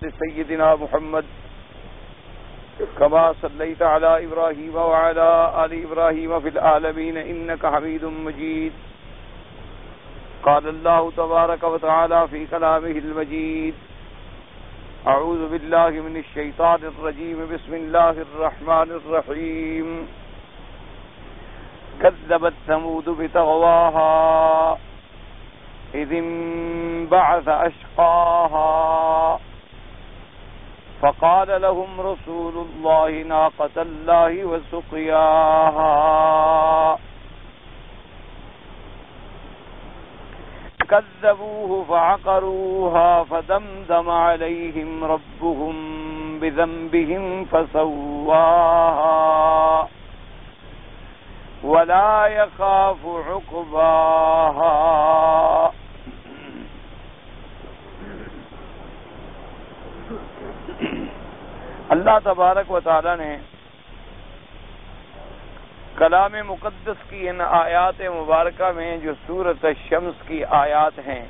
سيدنا محمد كما صليت على إبراهيم وعلى آل إبراهيم في العالمين إنك حميد مجيد. قال الله تبارك وتعالى في كلامه المجيد: أعوذ بالله من الشيطان الرجيم بسم الله الرحمن الرحيم. كذبت ثمود بطغواها إذ انبعث أشقاها فقال لهم رسول الله ناقة الله وسقياها كذبوه فعقروها فدمدم عليهم ربهم بذنبهم فسواها ولا يخاف عقباها. اللہ تبارک و تعالی نے کلام مقدس کی ان آیات مبارکہ میں جو سورۃ الشمس کی آیات ہیں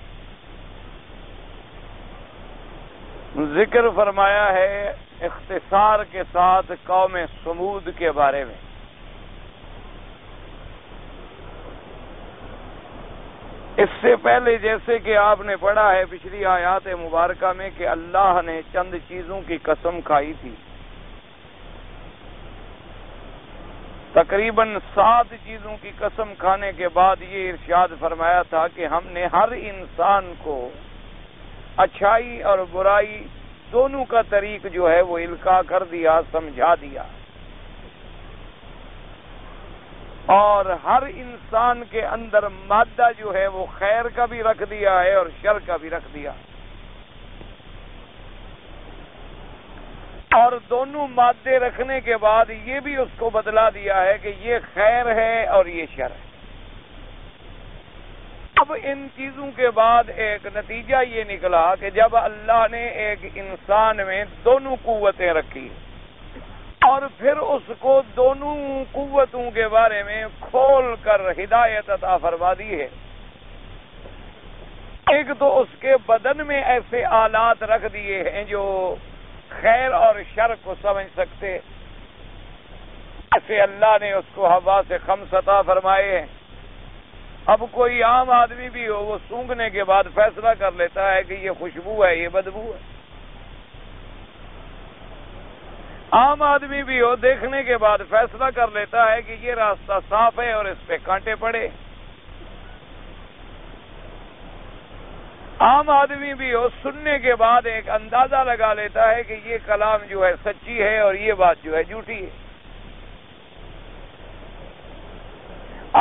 ذکر فرمایا ہے اختصار کے ساتھ قوم سمود کے بارے میں. اس سے پہلے جیسے کہ آپ نے پڑھا ہے پچھلی آیات مبارکہ میں کہ اللہ نے چند چیزوں کی قسم کھائی تھی، تقریباً 7 چیزوں کی قسم کھانے کے بعد یہ ارشاد فرمایا تھا کہ ہم نے ہر انسان کو اچھائی اور برائی دونوں کا طریق جو ہے وہ القاء کر دیا، سمجھا دیا، اور ہر انسان کے اندر مادہ جو ہے وہ خیر کا بھی رکھ دیا ہے اور شر کا بھی رکھ دیا، اور دونوں مادے رکھنے کے بعد یہ بھی اس کو بتلا دیا ہے کہ یہ خیر ہے اور یہ شر ہے. اب ان چیزوں کے بعد ایک نتیجہ یہ نکلا کہ جب اللہ نے ایک انسان میں دونوں قوتیں رکھی اور پھر اس کو دونوں قوتوں کے بارے میں کھول کر ہدایت عطا فرما دی ہے. ایک تو اس کے بدن میں ایسے آلات رکھ دیے ہیں جو خیر اور شر کو سمجھ سکتے، ایسے اللہ نے اس کو ہوا سے خمس عطا فرمائے ہیں. اب کوئی عام آدمی بھی ہو وہ سونگھنے کے بعد فیصلہ کر لیتا ہے کہ یہ خوشبو ہے یہ بدبو ہے. عام آدمی بھی ہو دیکھنے کے بعد فیصلہ کر لیتا ہے کہ یہ راستہ صاف ہے اور اس پہ کانٹے پڑے. عام آدمی بھی ہو سننے کے بعد ایک اندازہ لگا لیتا ہے کہ یہ کلام جو ہے سچی ہے اور یہ بات جو ہے جھوٹی ہے.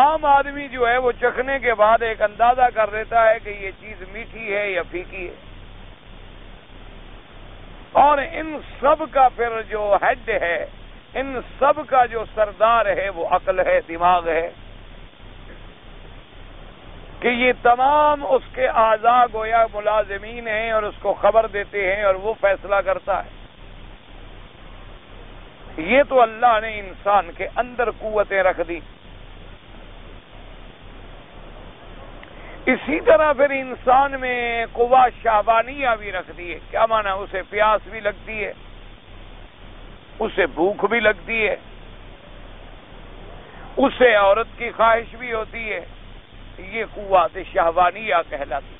عام آدمی جو ہے وہ چکھنے کے بعد ایک اندازہ کر لیتا ہے کہ یہ چیز میٹھی ہے یا پھیکی ہے. اور ان سب کا پھر جو ہیڈ ہے، ان سب کا جو سردار ہے وہ عقل ہے، دماغ ہے، کہ یہ تمام اس کے اعضاء گویا ملازمین ہیں اور اس کو خبر دیتے ہیں اور وہ فیصلہ کرتا ہے. یہ تو اللہ نے انسان کے اندر قوتیں رکھ دی. اسی طرح پھر انسان میں قوہ شہوانیہ بھی رکھ دی ہے. کیا معنی؟ اسے پیاس بھی لگتی ہے، اسے بھوک بھی لگتی ہے، اسے عورت کی خواہش بھی ہوتی ہے. یہ قوت شہوانیہ کہلاتی.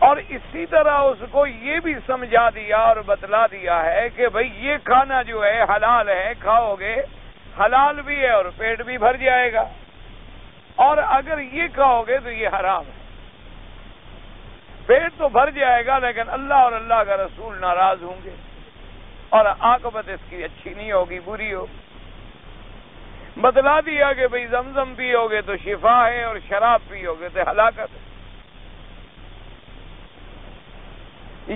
اور اسی طرح اس کو یہ بھی سمجھا دیا اور بتلا دیا ہے کہ بھئی یہ کھانا جو ہے حلال ہے، کھاؤ گے حلال بھی ہے اور پیٹ بھی بھر جائے گا، اور اگر یہ کھاؤ گے تو یہ حرام ہے. پیٹ تو بھر جائے گا لیکن اللہ اور اللہ کا رسول ناراض ہوں گے اور عاقبت اس کی اچھی نہیں ہوگی، بری ہوگی. بتلا دیا کہ بھئی زمزم پیو گے تو شفا ہے اور شراب پیو گے تو ہلاکت ہے.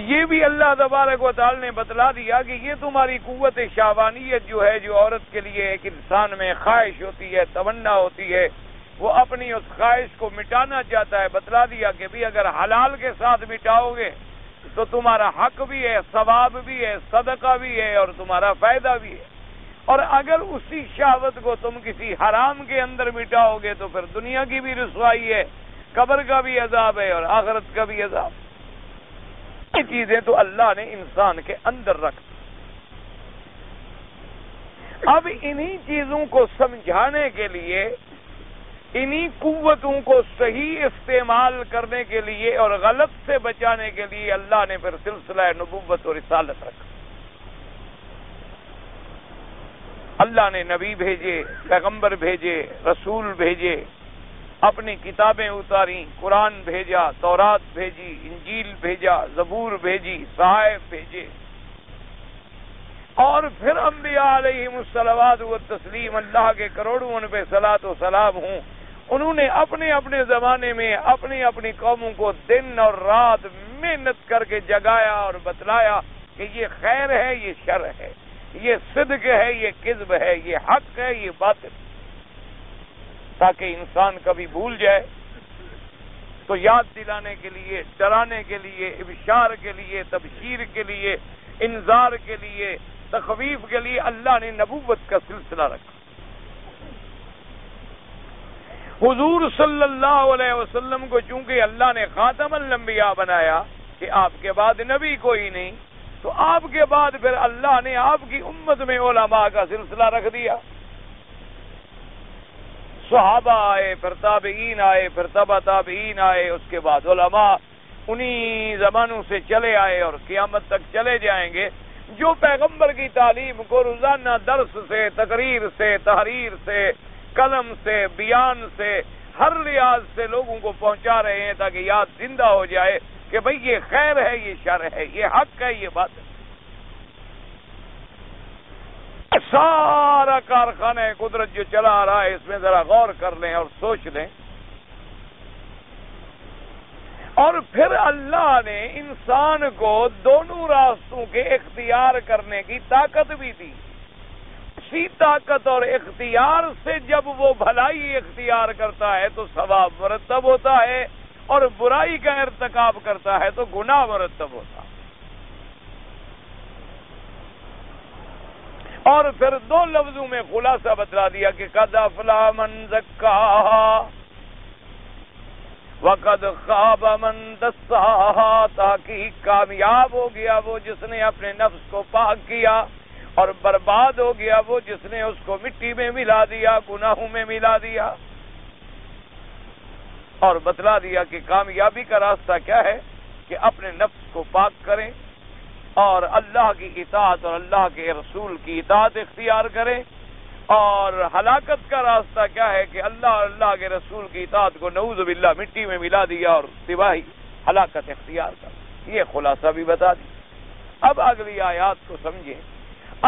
یہ بھی اللہ تبارک و تعالی نے بتلا دیا کہ یہ تمہاری قوت شہوانیت جو ہے، جو عورت کے لیے ایک انسان میں خواہش ہوتی ہے، تمنا ہوتی ہے، وہ اپنی اس خواہش کو مٹانا چاہتا ہے. بتلا دیا کہ بھی اگر حلال کے ساتھ مٹاؤ گے تو تمہارا حق بھی ہے، ثواب بھی ہے، صدقہ بھی ہے اور تمہارا فائدہ بھی ہے. اور اگر اسی شہوت کو تم کسی حرام کے اندر مٹاؤ گے تو پھر دنیا کی بھی رسوائی ہے، قبر کا بھی عذاب ہے اور آخرت کا بھی عذاب. یہ چیزیں تو اللہ نے انسان کے اندر رکھ. اب انہی چیزوں کو سمجھانے کے لیے، انہی قوتوں کو صحیح استعمال کرنے کے لیے اور غلط سے بچانے کے لیے اللہ نے پھر سلسلہ نبوت اور رسالت رکھا. اللہ نے نبی بھیجے، پیغمبر بھیجے، رسول بھیجے، اپنی کتابیں اتاری، قرآن بھیجا، تورات بھیجی، انجیل بھیجا، زبور بھیجی، صحائف بھیجے، اور پھر انبیاء علیہم الصلوات والتسلیم، اللہ کے کروڑوں ان پہ صلاۃ و سلام ہوں، انہوں نے اپنے اپنے زمانے میں اپنی اپنی قوموں کو دن اور رات محنت کر کے جگایا اور بتلایا کہ یہ خیر ہے، یہ شر ہے، یہ صدق ہے، یہ کذب ہے، یہ حق ہے، یہ باطل، تاکہ انسان کبھی بھول جائے تو یاد دلانے کے لیے، ڈرانے کے لیے، ابشار کے لیے، تبشیر کے لیے، انذار کے لیے، تخویف کے لیے اللہ نے نبوت کا سلسلہ رکھا. حضور صلی اللہ علیہ وسلم کو چونکہ اللہ نے خاتم الانبیاء بنایا کہ آپ کے بعد نبی کوئی نہیں، تو آپ کے بعد پھر اللہ نے آپ کی امت میں علماء کا سلسلہ رکھ دیا. صحابہ آئے، پھر تابعین آئے، پھر تبع تابعین آئے، اس کے بعد علماء انہی زمانوں سے چلے آئے اور قیامت تک چلے جائیں گے، جو پیغمبر کی تعلیم کو روزانہ درس سے، تقریر سے، تحریر سے، قلم سے، بیان سے، ہر ریاض سے لوگوں کو پہنچا رہے ہیں تاکہ یاد زندہ ہو جائے کہ بھئی یہ خیر ہے، یہ شر ہے، یہ حق ہے، یہ باطل. سارا کارخانہ قدرت جو چلا آ رہا ہے اس میں ذرا غور کر لیں اور سوچ لیں. اور پھر اللہ نے انسان کو دونوں راستوں کے اختیار کرنے کی طاقت بھی دی. اسی طاقت اور اختیار سے جب وہ بھلائی اختیار کرتا ہے تو ثواب مرتب ہوتا ہے، اور برائی کا ارتکاب کرتا ہے تو گناہ مرتب ہوتا ہے. اور پھر دو لفظوں میں خلاصہ بتلا دیا کہ قد افلح من زکاہا وقد خاب من دساہا، تحقیق کامیاب ہو گیا وہ جس نے اپنے نفس کو پاک کیا، اور برباد ہو گیا وہ جس نے اس کو مٹی میں ملا دیا، گناہوں میں ملا دیا. اور بتلا دیا کہ کامیابی کا راستہ کیا ہے، کہ اپنے نفس کو پاک کریں اور اللہ کی اطاعت اور اللہ کے رسول کی اطاعت اختیار کریں. اور ہلاکت کا راستہ کیا ہے کہ اللہ اور اللہ کے رسول کی اطاعت کو نعوذ باللہ مٹی میں ملا دیا اور تباہی، ہلاکت اختیار کر. یہ خلاصہ بھی بتا دیا. اب اگلی آیات کو سمجھیں.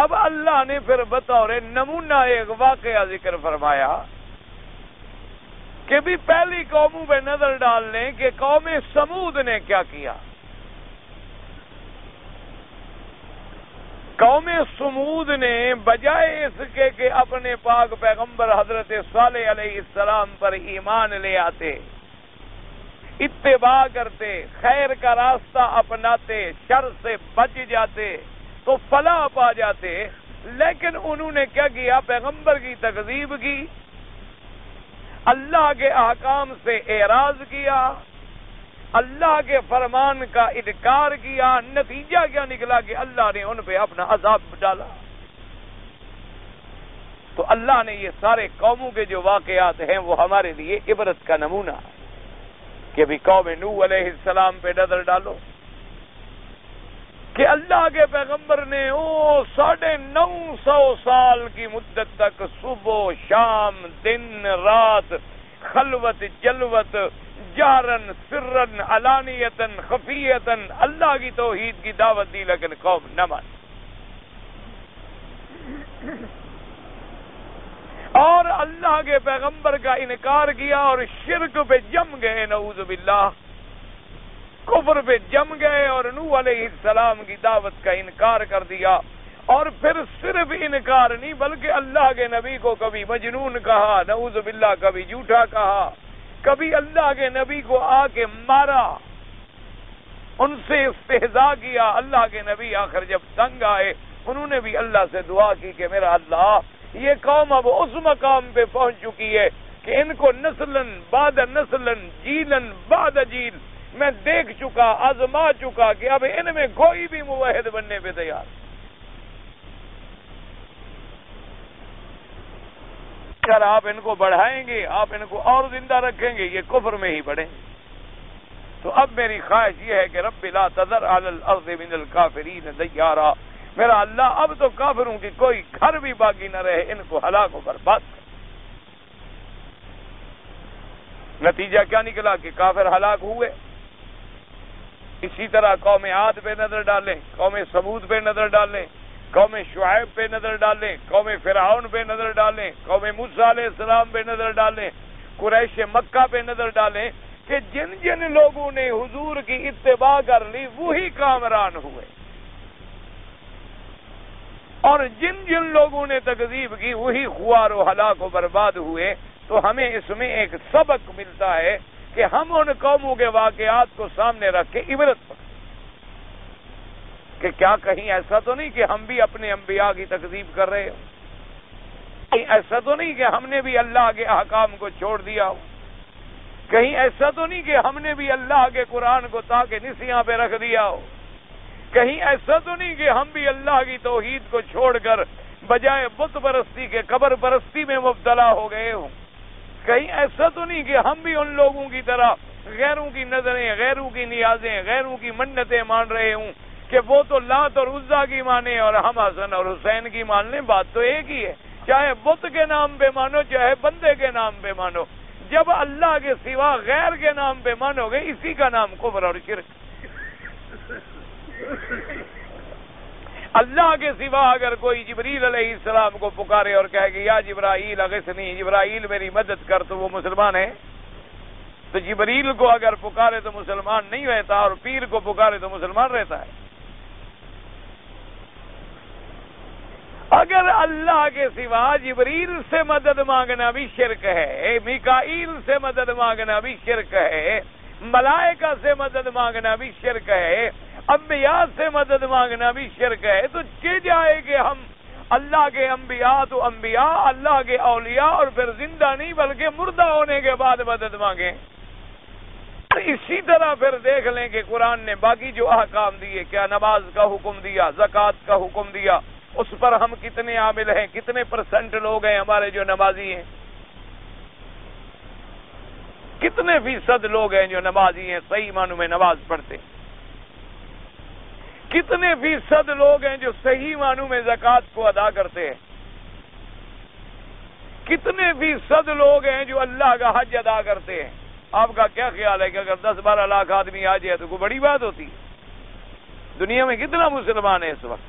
اب اللہ نے پھر بطور نمونہ ایک واقعہ ذکر فرمایا کہ بھی پہلی قوموں پہ نظر ڈال لیں کہ قوم سمود نے کیا کیا. قوم سمود نے بجائے اس کے کہ اپنے پاک پیغمبر حضرت صالح علیہ السلام پر ایمان لے آتے، اتباع کرتے، خیر کا راستہ اپناتے، شر سے بچ جاتے تو فلاح پا جاتے، لیکن انہوں نے کیا کیا؟ پیغمبر کی تکذیب کی، اللہ کے احکام سے اعراض کیا، اللہ کے فرمان کا انکار کیا. نتیجہ کیا نکلا کہ اللہ نے ان پہ اپنا عذاب ڈالا. تو اللہ نے یہ سارے قوموں کے جو واقعات ہیں وہ ہمارے لیے عبرت کا نمونہ ہے کہ بھی قوم نوح علیہ السلام پہ نظر ڈالو کہ اللہ کے پیغمبر نے 950 سال کی مدت تک صبح شام دن رات خلوت جلوت جہرن سرن علانیتن خفیتن اللہ کی توحید کی دعوت دی، لیکن قوم نہ مانی. اور اللہ کے پیغمبر کا انکار کیا اور شرک پہ جم گئے، نعوذ باللہ، کفر پہ جم گئے اور نوح علیہ السلام کی دعوت کا انکار کر دیا. اور پھر صرف انکار نہیں بلکہ اللہ کے نبی کو کبھی مجنون کہا، نعوذ باللہ، کبھی جھوٹا کہا، کبھی اللہ کے نبی کو آ کے مارا، ان سے استہزاء کیا. اللہ کے نبی آخر جب تنگ آئے انہوں نے بھی اللہ سے دعا کی کہ میرا اللہ، یہ قوم اب اس مقام پہ پہنچ چکی ہے کہ ان کو نسلن بعد نسلن جیلن بعد جیل میں دیکھ چکا، آزما چکا کہ اب ان میں کوئی بھی موحد بننے پہ تیار۔ اگر آپ ان کو بڑھائیں گے، آپ ان کو اور زندہ رکھیں گے، یہ کفر میں ہی بڑھیں گے۔ تو اب میری خواہش یہ ہے کہ رب لا تذر علی الارض من الکافرین دیارا، میرا اللہ اب تو کافروں کی کوئی گھر بھی باقی نہ رہے، ان کو ہلاک و برباد کر۔ نتیجہ کیا نکلا کہ کافر ہلاک ہوئے۔ اسی طرح قوم عاد پہ نظر ڈالیں، قوم ثمود پہ نظر ڈالیں، قوم شعیب پہ نظر ڈالیں، قوم فرعون پہ نظر ڈالیں، قوم موسیٰ علیہ السلام پہ نظر ڈالیں، قریش مکہ پہ نظر ڈالیں کہ جن جن لوگوں نے حضور کی اتباع کر لی وہی کامران ہوئے، اور جن جن لوگوں نے تکذیب کی وہی خوار و ہلاک و برباد ہوئے۔ تو ہمیں اس میں ایک سبق ملتا ہے کہ ہم ان قوموں کے واقعات کو سامنے رکھ کے عبرت پکڑیں کہ کیا کہیں ایسا تو نہیں کہ ہم بھی اپنے انبیاء کی تکذیب کر رہے ہو، کہیں ایسا تو نہیں کہ ہم نے بھی اللہ کے احکام کو چھوڑ دیا ہو، کہیں ایسا تو نہیں کہ ہم نے بھی اللہ کے قرآن کو تاکہ نسیاں پہ رکھ دیا ہو، کہیں ایسا تو نہیں کہ ہم بھی اللہ کی توحید کو چھوڑ کر بجائے بت پرستی کے قبر پرستی میں مبتلا ہو گئے ہوں، کہیں ایسا تو نہیں کہ ہم بھی ان لوگوں کی طرح غیروں کی نظریں، غیروں کی نیازیں، غیروں کی منتیں مان رہے ہوں کہ وہ تو لات اور عزا کی مانے اور ہم حسن اور حسین کی مان لیں۔ بات تو ایک ہی ہے، چاہے بت کے نام پہ مانو چاہے بندے کے نام پہ مانو، جب اللہ کے سوا غیر کے نام پہ مانو گے اسی کا نام کفر اور شرک۔ اللہ کے سوا اگر کوئی جبریل علیہ السلام کو پکارے اور کہے کہ یا جبرائیل اغثنی، جبرائیل میری مدد کر، تو وہ مسلمان ہے؟ تو جبریل کو اگر پکارے تو مسلمان نہیں رہتا، اور پیر کو پکارے تو مسلمان رہتا ہے۔ اگر اللہ کے سوا جبریل سے مدد مانگنا بھی شرک ہے، میکائیل سے مدد مانگنا بھی شرک ہے، ملائکہ سے مدد مانگنا بھی شرک ہے، انبیاء سے مدد مانگنا بھی شرک ہے، تو کہ جائے کہ ہم اللہ کے انبیاء تو انبیاء، اللہ کے اولیاء اور پھر زندہ نہیں بلکہ مردہ ہونے کے بعد مدد مانگیں۔ اسی طرح پھر دیکھ لیں کہ قرآن نے باقی جو احکام دیے، کیا نماز کا حکم دیا، زکوٰۃ کا حکم دیا، اس پر ہم کتنے عامل ہیں، کتنے پرسنٹ لوگ ہیں ہمارے جو نمازی ہیں، کتنے فیصد لوگ ہیں جو نمازی ہیں، صحیح معنوں میں نماز پڑھتے ہیں، کتنے فیصد لوگ ہیں جو صحیح معنوں میں زکوٰۃ کو ادا کرتے ہیں، کتنے فیصد لوگ ہیں جو اللہ کا حج ادا کرتے ہیں۔ آپ کا کیا خیال ہے کہ اگر 10-12 لاکھ آدمی آ جائے تو کوئی بڑی بات ہوتی ہے؟ دنیا میں کتنا مسلمان ہے اس وقت؟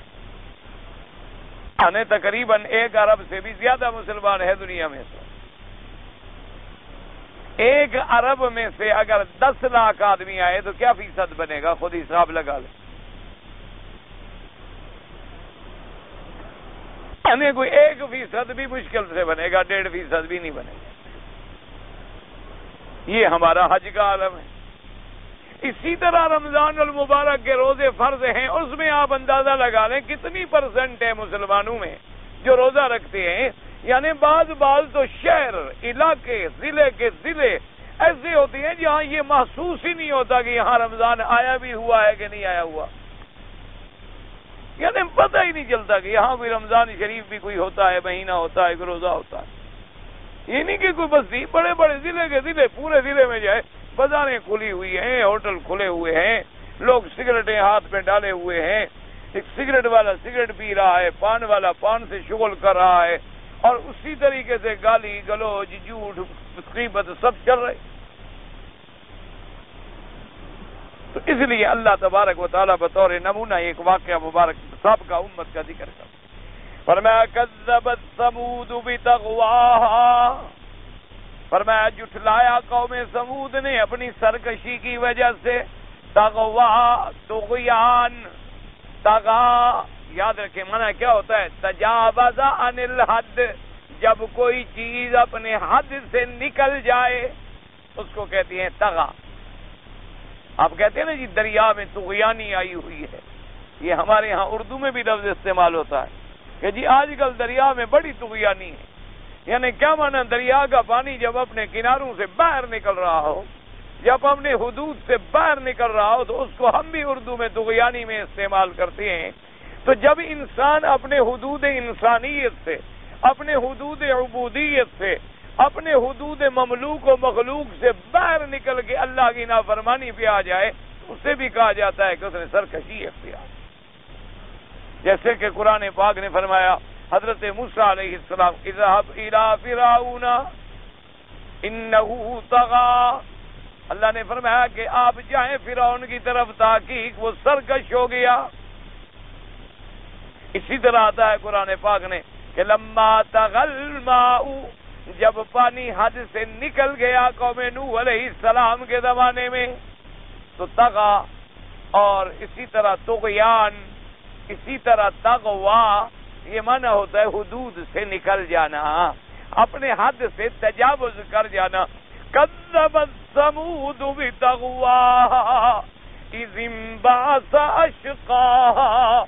تقریباً 1 ارب سے بھی زیادہ مسلمان ہے دنیا میں اس وقت۔ 1 ارب میں سے اگر 10 لاکھ آدمی آئے تو کیا فیصد بنے گا؟ خود حساب لگا لیں۔ کوئی 1% بھی مشکل سے بنے گا، 1.5% بھی نہیں بنے گا۔ یہ ہمارا حج کا عالم ہے۔ اسی طرح رمضان المبارک کے روزے فرض ہیں، اس میں آپ اندازہ لگا لیں کتنی پرسنٹ ہے مسلمانوں میں جو روزہ رکھتے ہیں۔ یعنی بعض تو شہر، علاقے، ضلع کے ضلع ایسے ہوتے ہیں جہاں یہ محسوس ہی نہیں ہوتا کہ یہاں رمضان آیا بھی ہوا ہے کہ نہیں آیا ہوا، یعنی پتہ ہی نہیں چلتا کہ یہاں کوئی رمضان شریف بھی کوئی ہوتا ہے، مہینہ ہوتا ہے، کوئی روزہ ہوتا ہے۔ یہ نہیں کہ کوئی بستی، بڑے بڑے ضلع کے ضلع، پورے ضلع میں جائے بازاریں کھلی ہوئی ہیں، ہوٹل کھلے ہوئے ہیں، لوگ سگریٹیں ہاتھ میں ڈالے ہوئے ہیں، ایک سگریٹ والا سگریٹ پی رہا ہے، پان والا پان سے شغل کر رہا ہے، اور اسی طریقے سے گالی گلوچ، جھوٹ، غیبت سب چل رہے۔ تو اس لیے اللہ تبارک و تعالیٰ بطور نمونہ ایک واقعہ مبارک سابقہ امت کا ذکر کرتا۔ فرمایا کذبت ثمود بتغواہا، فرمایا جھٹلایا قوم ثمود نے اپنی سرکشی کی وجہ سے، تغوا طغیان، تغا یاد رکھیں معنی کیا ہوتا ہے؟ تجاوز عن الحد، جب کوئی چیز اپنے حد سے نکل جائے اس کو کہتی ہیں تغا۔ آپ کہتے ہیں نا جی دریا میں طغیانی آئی ہوئی ہے، یہ ہمارے ہاں اردو میں بھی لفظ استعمال ہوتا ہے کہ جی آج کل دریا میں بڑی طغیانی ہے۔ یعنی کیا معنی؟ دریا کا پانی جب اپنے کناروں سے باہر نکل رہا ہو، جب اپنے حدود سے باہر نکل رہا ہو تو اس کو ہم بھی اردو میں طغیانی میں استعمال کرتے ہیں. تو جب انسان اپنے حدود انسانیت سے، اپنے حدود عبودیت سے، اپنے حدود مملوک و مخلوق سے باہر نکل کے اللہ کی نافرمانی پہ آ جائے، اسے بھی کہا جاتا ہے کہ اس نے سرکشی اختیار. جیسے کہ قرآن پاک نے فرمایا حضرت موسیٰ علیہ السلام اذهب الى فرعون انه طغى، اللہ نے فرمایا کہ آپ جائیں فرعون کی طرف، تحقیق وہ سرکش ہو گیا. اسی طرح آتا ہے قرآن پاک نے کہ لما طغى الماء، جب پانی حد سے نکل گیا قوم نوح علیہ السلام کے زمانے میں تو طغى، اور اسی طرح طغیان، اسی طرح تغوا، یہ معنی ہوتا ہے حدود سے نکل جانا، اپنے حد سے تجاوز کر جانا. کذبت ثمود بطغواہا اذ انبعث اشقاہا،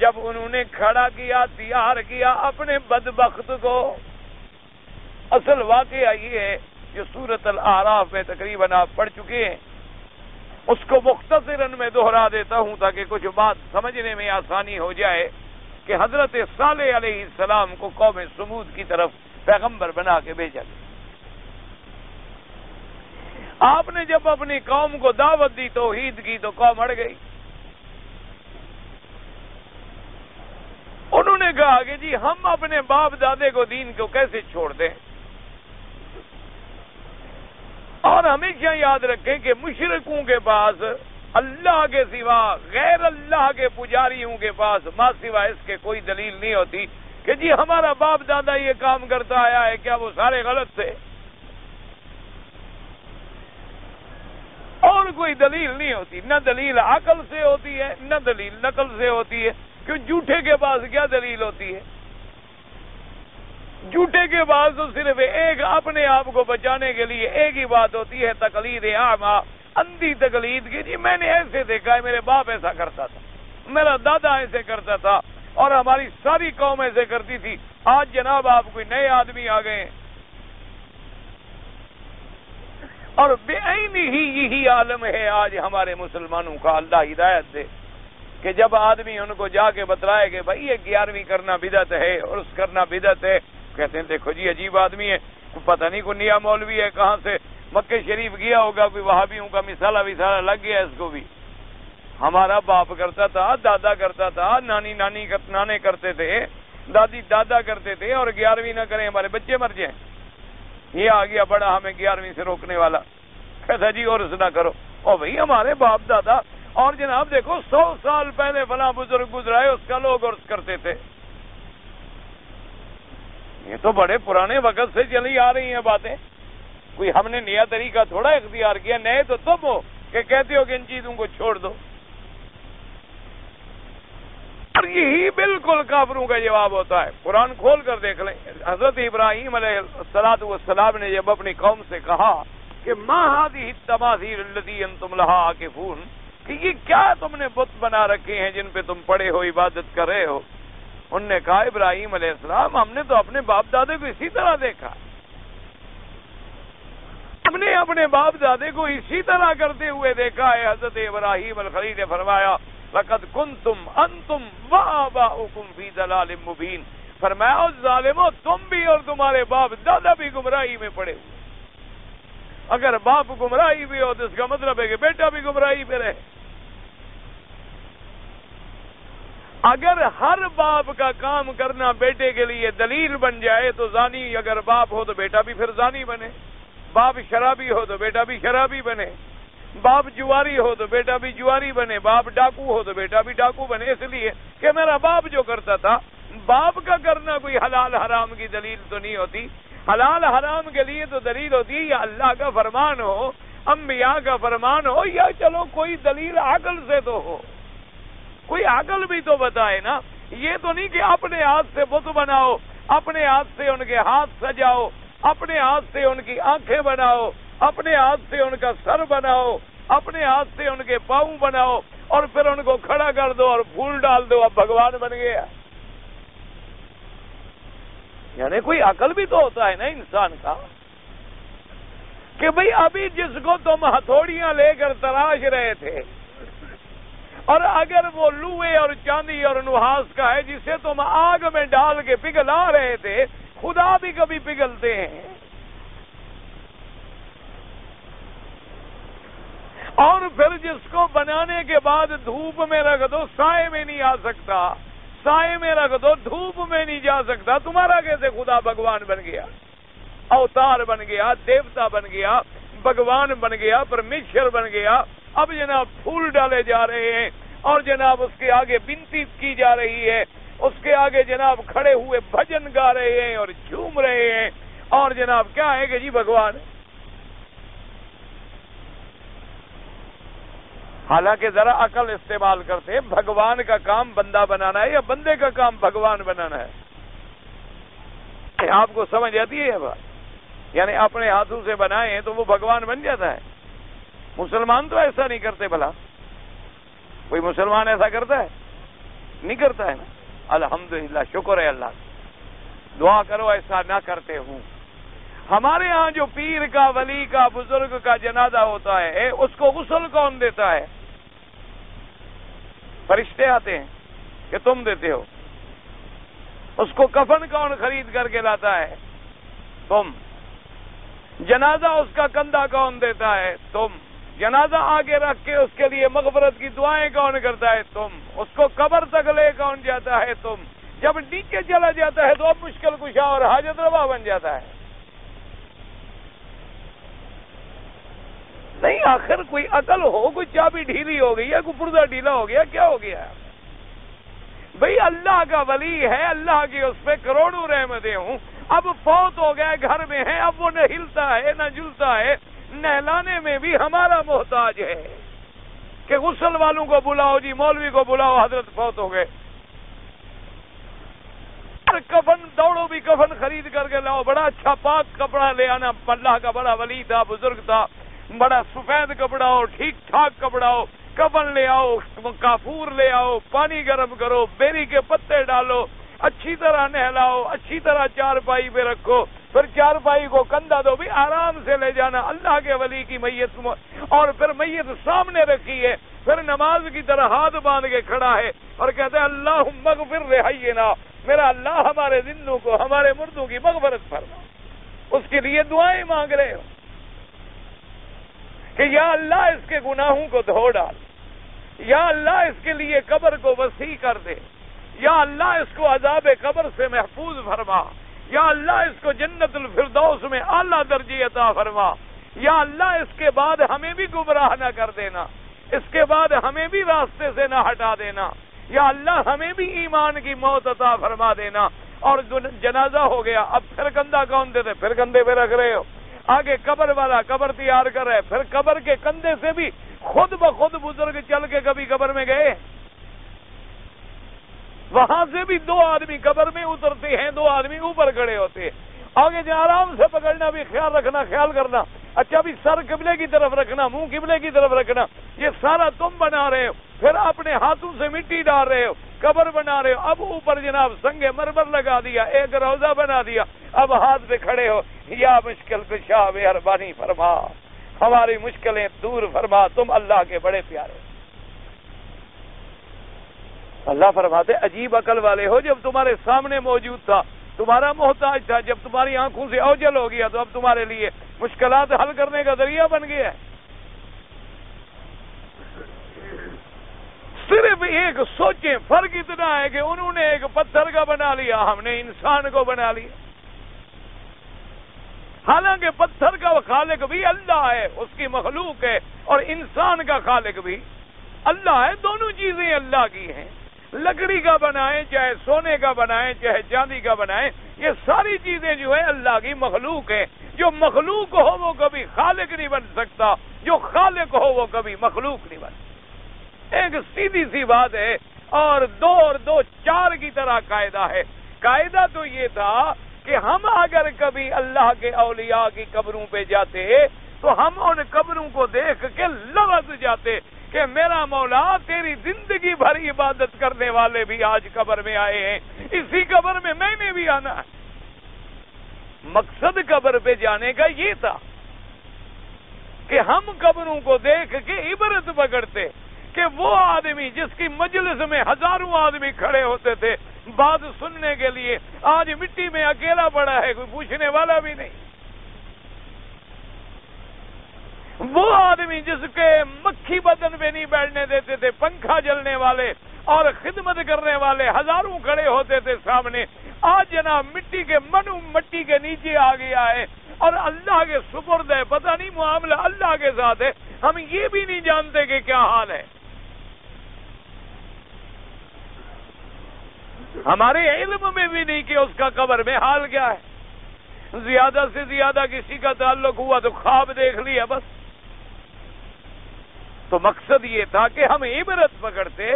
جب انہوں نے کھڑا کیا، تیار کیا اپنے بدبخت کو. اصل واقعہ یہ ہے جو سورۃ الاعراف میں تقریباً آپ پڑھ چکے ہیں، اس کو مختصراً میں دہرا دیتا ہوں تاکہ کچھ بات سمجھنے میں آسانی ہو جائے کہ حضرت صالح علیہ السلام کو قوم سمود کی طرف پیغمبر بنا کے بھیجا گیا. آپ نے جب اپنی قوم کو دعوت دی توحید کی تو قوم اڑ گئی. انہوں نے کہا کہ جی ہم اپنے باپ دادے کو دین کو کیسے چھوڑ دیں، اور ہمیشہ یاد رکھیں کہ مشرکوں کے پاس اللہ کے سوا غیر اللہ کے پجاریوں کے پاس ما سوا اس کے کوئی دلیل نہیں ہوتی کہ جی ہمارا باپ دادا یہ کام کرتا آیا ہے، کیا وہ سارے غلط تھے؟ اور کوئی دلیل نہیں ہوتی، نہ دلیل عقل سے ہوتی ہے نہ دلیل نقل سے ہوتی ہے. کیوں جھوٹے کے پاس کیا دلیل ہوتی ہے؟ جھوٹے کے پاس تو صرف ایک اپنے آپ کو بچانے کے لیے ایک ہی بات ہوتی ہے، تقلید اعمیٰ، اندھی تقلید کی. جی میں نے ایسے دیکھا ہے، میرے باپ ایسا کرتا تھا، میرا دادا ایسے کرتا تھا، اور ہماری ساری قوم ایسے کرتی تھی. آج جناب آپ کوئی نئے آدمی آ گئے ہیں، اور بے عین ہی یہی عالم ہے آج ہمارے مسلمانوں کا. اللہ ہدایت دے کہ جب آدمی ان کو جا کے بتلائے کہ بھائی یہ 11ویں کرنا بدعت ہے اور اس کرنا بدعت ہے، کہتے ہیں دیکھو جی عجیب آدمی ہے، پتہ نہیں کوئی نیا مولوی ہے کہاں سے مکہ شریف گیا ہوگا، کوئی وہابیوں کا مثالہ لگ گیا اس کو بھی. ہمارا باپ کرتا تھا، دادا کرتا تھا، نانے کرتے تھے، دادی دادا کرتے تھے، اور 11ویں نہ کریں ہمارے بچے مر جائیں. یہ آ گیا بڑا ہمیں 11ویں سے روکنے والا، کہتا جی اور اس نہ کرو. اور بھائی ہمارے باپ دادا، اور جناب دیکھو 100 سال پہلے فلاں بزرگ گزرائے اس کا لوگ عرض کرتے تھے. یہ تو بڑے پرانے وقت سے چلی آ رہی ہیں باتیں، کوئی ہم نے نیا طریقہ تھوڑا اختیار کیا. نئے تو تم ہو کہ کہتے ہو کہ ان چیزوں کو چھوڑ دو. اور یہی بالکل کافروں کا جواب ہوتا ہے. قرآن کھول کر دیکھ لیں، حضرت ابراہیم علیہ السلام نے جب اپنی قوم سے کہا کہ ما هذه التماثيل التي انتم لها عاكفون، کہ یہ کیا تم نے بت بنا رکھے ہیں جن پہ تم پڑے ہو عبادت کر رہے ہو. انہوں نے کہا ابراہیم علیہ السلام ہم نے تو اپنے باپ دادے کو اسی طرح دیکھا، ہم نے اپنے باپ دادے کو اسی طرح کرتے ہوئے دیکھا ہے. حضرت ابراہیم الخلیل نے فرمایا لقد کنتم انتم وآباؤکم فی ضلال مبین، فرمایا ظالمو تم بھی اور تمہارے باپ دادا بھی گمراہی میں پڑے ہوئے. اگر باپ گمراہی بھی ہو تو اس کا مطلب ہے کہ بیٹا بھی گمراہی پہ رہے. اگر ہر باپ کا کام کرنا بیٹے کے لیے دلیل بن جائے تو زانی اگر باپ ہو تو بیٹا بھی پھر زانی بنے، باپ شرابی ہو تو بیٹا بھی شرابی بنے، باپ جواری ہو تو بیٹا بھی جواری بنے، باپ ڈاکو ہو تو بیٹا بھی ڈاکو بنے. اس لیے کہ میرا باپ جو کرتا تھا، باپ کا کرنا کوئی حلال حرام کی دلیل تو نہیں ہوتی. حلال حرام کے لیے تو دلیل ہوتی ہے یا اللہ کا فرمان ہو، انبیاء کا فرمان ہو، یا چلو کوئی دلیل عقل سے تو ہو، کوئی عقل بھی تو بتائے نا. یہ تو نہیں کہ اپنے ہاتھ سے بت بناؤ، اپنے ہاتھ سے ان کے ہاتھ سجاؤ، اپنے ہاتھ سے ان کی آنکھیں بناؤ، اپنے ہاتھ سے ان کا سر بناؤ، اپنے ہاتھ سے ان کے پاؤں بناؤ، اور پھر ان کو کھڑا کر دو اور پھول ڈال دو، اب بھگوان بن گیا. یعنی کوئی عقل بھی تو ہوتا ہے نا انسان کا. کہ بھئی ابھی جس کو تم ہتھوڑیاں لے کر تراش رہے تھے، اور اگر وہ لوہے اور چاندی اور نحاس کا ہے جسے تم آگ میں ڈال کے پگھلا رہے تھے، خدا بھی کبھی پگھلتے ہیں۔ اور پھر جس کو بنانے کے بعد دھوپ میں رکھ دو، سائے میں نہیں آ سکتا، سائے میں رکھ دو، دھوپ میں نہیں جا سکتا، تمہارا کیسے خدا بھگوان بن گیا، اوتار بن گیا، دیوتا بن گیا، بھگوان بن گیا، پرمیشور بن گیا؟ اب جناب پھول ڈالے جا رہے ہیں، اور جناب اس کے آگے بنتی کی جا رہی ہے، اس کے آگے جناب کھڑے ہوئے بھجن گا رہے ہیں اور جھوم رہے ہیں، اور جناب کیا ہے کہ جی بھگوان۔ حالانکہ ذرا عقل استعمال کرتے، بھگوان کا کام بندہ بنانا ہے یا بندے کا کام بھگوان بنانا ہے؟ آپ کو سمجھ آتی ہے یہ بات؟ یعنی اپنے ہاتھوں سے بنائیں تو وہ بھگوان بن جاتا ہے۔ مسلمان تو ایسا نہیں کرتے، بھلا کوئی مسلمان ایسا کرتا ہے؟ نہیں کرتا ہے نا۔ الحمدللہ، شکر ہے اللہ، دعا کرو ایسا نہ کرتے ہوں۔ ہمارے ہاں جو پیر کا، ولی کا، بزرگ کا جنازہ ہوتا ہے، اس کو غسل کون دیتا ہے؟ فرشتے آتے ہیں کہ تم دیتے ہو؟ اس کو کفن کون خرید کر کے لاتا ہے؟ تم۔ جنازہ اس کا کندھا کون دیتا ہے؟ تم۔ جنازہ آگے رکھ کے اس کے لیے مغفرت کی دعائیں کون کرتا ہے؟ تم۔ اس کو قبر تک لے کون جاتا ہے؟ تم۔ جب نیچے چلا جاتا ہے تو اب مشکل کشا اور حاجت روا بن جاتا ہے۔ نہیں، آخر کوئی عقل ہو، کوئی چابی ڈھیلی ہو گئی ہے، کوئی پردہ ڈھیلا ہو گیا، کیا ہو گیا؟ بھئی اللہ کا ولی ہے، اللہ کی اس پہ کروڑوں رحمتیں ہوں، اب فوت ہو گئے، گھر میں ہے، اب وہ نہ ہلتا ہے نہ جلتا ہے، نہلانے میں بھی ہمارا محتاج ہے کہ غسل والوں کو بلاؤ جی، مولوی کو بلاؤ، حضرت فوت ہو گئے۔ کفن دوڑو بھی کفن خرید کر کے لاؤ، بڑا اچھا پاک کپڑا لے آنا، اللہ کا بڑا ولی تھا، بزرگ تھا، بڑا سفید کپڑا ہو، ٹھیک ٹھاک کپڑا ہو، کفن لے آؤ، کافور لے آؤ، پانی گرم کرو، بیری کے پتے ڈالو، اچھی طرح نہلاؤ، اچھی طرح چارپائی پہ رکھو، پھر چارپائی کو کندھا دو، بھی آرام سے لے جانا، اللہ کے ولی کی میت، اور پھر میت سامنے رکھی ہے، پھر نماز کی طرح ہاتھ باندھ کے کھڑا ہے اور کہتے ہیں اللہم اغفر لحینا، میرا اللہ ہمارے زندوں کو، ہمارے مردوں کی مغفرت فرما۔ اس کے لیے دعائیں مانگ رہے ہو کہ یا اللہ اس کے گناہوں کو دھو ڈال، یا اللہ اس کے لیے قبر کو وسیع کر دے، یا اللہ اس کو عذاب قبر سے محفوظ فرما، یا اللہ اس کو جنت الفردوس میں اعلیٰ درجے عطا فرما، یا اللہ اس کے بعد ہمیں بھی گمراہ نہ کر دینا، اس کے بعد ہمیں بھی راستے سے نہ ہٹا دینا، یا اللہ ہمیں بھی ایمان کی موت عطا فرما دینا۔ اور جنازہ ہو گیا، اب پھر کندھا کون دیتے؟ پھر کندھے پہ رکھ رہے ہو، آگے قبر والا قبر تیار کر رہے، پھر قبر کے کندھے سے بھی خود بخود بزرگ چل کے کبھی قبر میں گئے؟ وہاں سے بھی دو آدمی قبر میں اترتے ہیں، دو آدمی اوپر کھڑے ہوتے ہیں، آگے جو آرام سے پکڑنا، بھی خیال رکھنا، خیال کرنا، اچھا بھی سر قبلے کی طرف رکھنا، منہ قبلے کی طرف رکھنا، یہ سارا تم بنا رہے ہو، پھر اپنے ہاتھوں سے مٹی ڈال رہے ہو، قبر بنا رہے ہو، اب اوپر جناب سنگ مرمر لگا دیا، ایک روضہ بنا دیا، اب ہاتھ پہ کھڑے ہو، یا مشکل پیشہ مہربانی فرما، ہماری مشکلیں دور فرما، تم اللہ کے بڑے پیارے۔ اللہ فرماتے عجیب عقل والے ہو، جب تمہارے سامنے موجود تھا، تمہارا محتاج تھا، جب تمہاری آنکھوں سے اوجل ہو گیا تو اب تمہارے لیے مشکلات حل کرنے کا ذریعہ بن گیا ہے۔ صرف ایک سوچیں، فرق اتنا ہے کہ انہوں نے ایک پتھر کا بنا لیا، ہم نے انسان کو بنا لیا، حالانکہ پتھر کا خالق بھی اللہ ہے، اس کی مخلوق ہے، اور انسان کا خالق بھی اللہ ہے، دونوں چیزیں اللہ کی ہیں۔ لکڑی کا بنائیں، چاہے سونے کا بنائیں، چاہے چاندی کا بنائیں، یہ ساری چیزیں جو ہے اللہ کی مخلوق ہیں۔ جو مخلوق ہو وہ کبھی خالق نہیں بن سکتا، جو خالق ہو وہ کبھی مخلوق نہیں بن سکتا۔ ایک سیدھی سی بات ہے، اور دو چار کی طرح قاعدہ ہے۔ قاعدہ تو یہ تھا کہ ہم اگر کبھی اللہ کے اولیاء کی قبروں پہ جاتے تو ہم ان قبروں کو دیکھ کے لرز جاتے کہ میرا مولا، تیری زندگی بھر عبادت کرنے والے بھی آج قبر میں آئے ہیں، اسی قبر میں میں نے بھی آنا ہے۔ مقصد قبر پہ جانے کا یہ تھا کہ ہم قبروں کو دیکھ کے عبرت پکڑتے کہ وہ آدمی جس کی مجلس میں ہزاروں آدمی کھڑے ہوتے تھے بات سننے کے لیے، آج مٹی میں اکیلا پڑا ہے، کوئی پوچھنے والا بھی نہیں۔ وہ آدمی جس کے مکھی بدن پہ نہیں بیٹھنے دیتے تھے، پنکھا جلنے والے اور خدمت کرنے والے ہزاروں کھڑے ہوتے تھے سامنے، آج جناب مٹی کے منو مٹی کے نیچے آ گیا ہے اور اللہ کے سپرد ہے، پتہ نہیں معاملہ اللہ کے ساتھ ہے، ہم یہ بھی نہیں جانتے کہ کیا حال ہے۔ ہمارے علم میں بھی نہیں کہ اس کا قبر میں حال کیا ہے۔ زیادہ سے زیادہ کسی کا تعلق ہوا تو خواب دیکھ لیا بس۔ تو مقصد یہ تھا کہ ہم عبرت پکڑتے،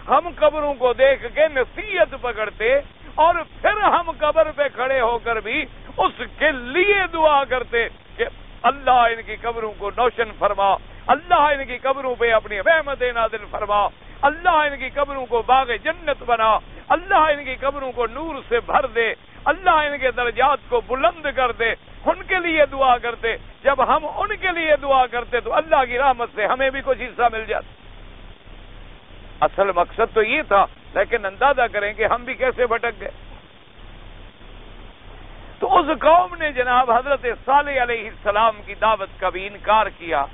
ہم قبروں کو دیکھ کے نصیحت پکڑتے، اور پھر ہم قبر پہ کھڑے ہو کر بھی اس کے لیے دعا کرتے کہ اللہ ان کی قبروں کو روشن فرما، اللہ ان کی قبروں پہ اپنی رحمت نازل فرما، اللہ ان کی قبروں کو باغ جنت بنا، اللہ ان کی قبروں کو نور سے بھر دے، اللہ ان کے درجات کو بلند کر دے، ان کے لیے دعا کرتے۔ جب ہم ان کے لیے دعا کرتے تو اللہ کی رحمت سے ہمیں بھی کچھ حصہ مل جاتا۔ اصل مقصد تو یہ تھا، لیکن اندازہ کریں کہ ہم بھی کیسے بھٹک گئے۔ تو اس قوم نے جناب حضرت صالح علیہ السلام کی دعوت کا بھی انکار کیا۔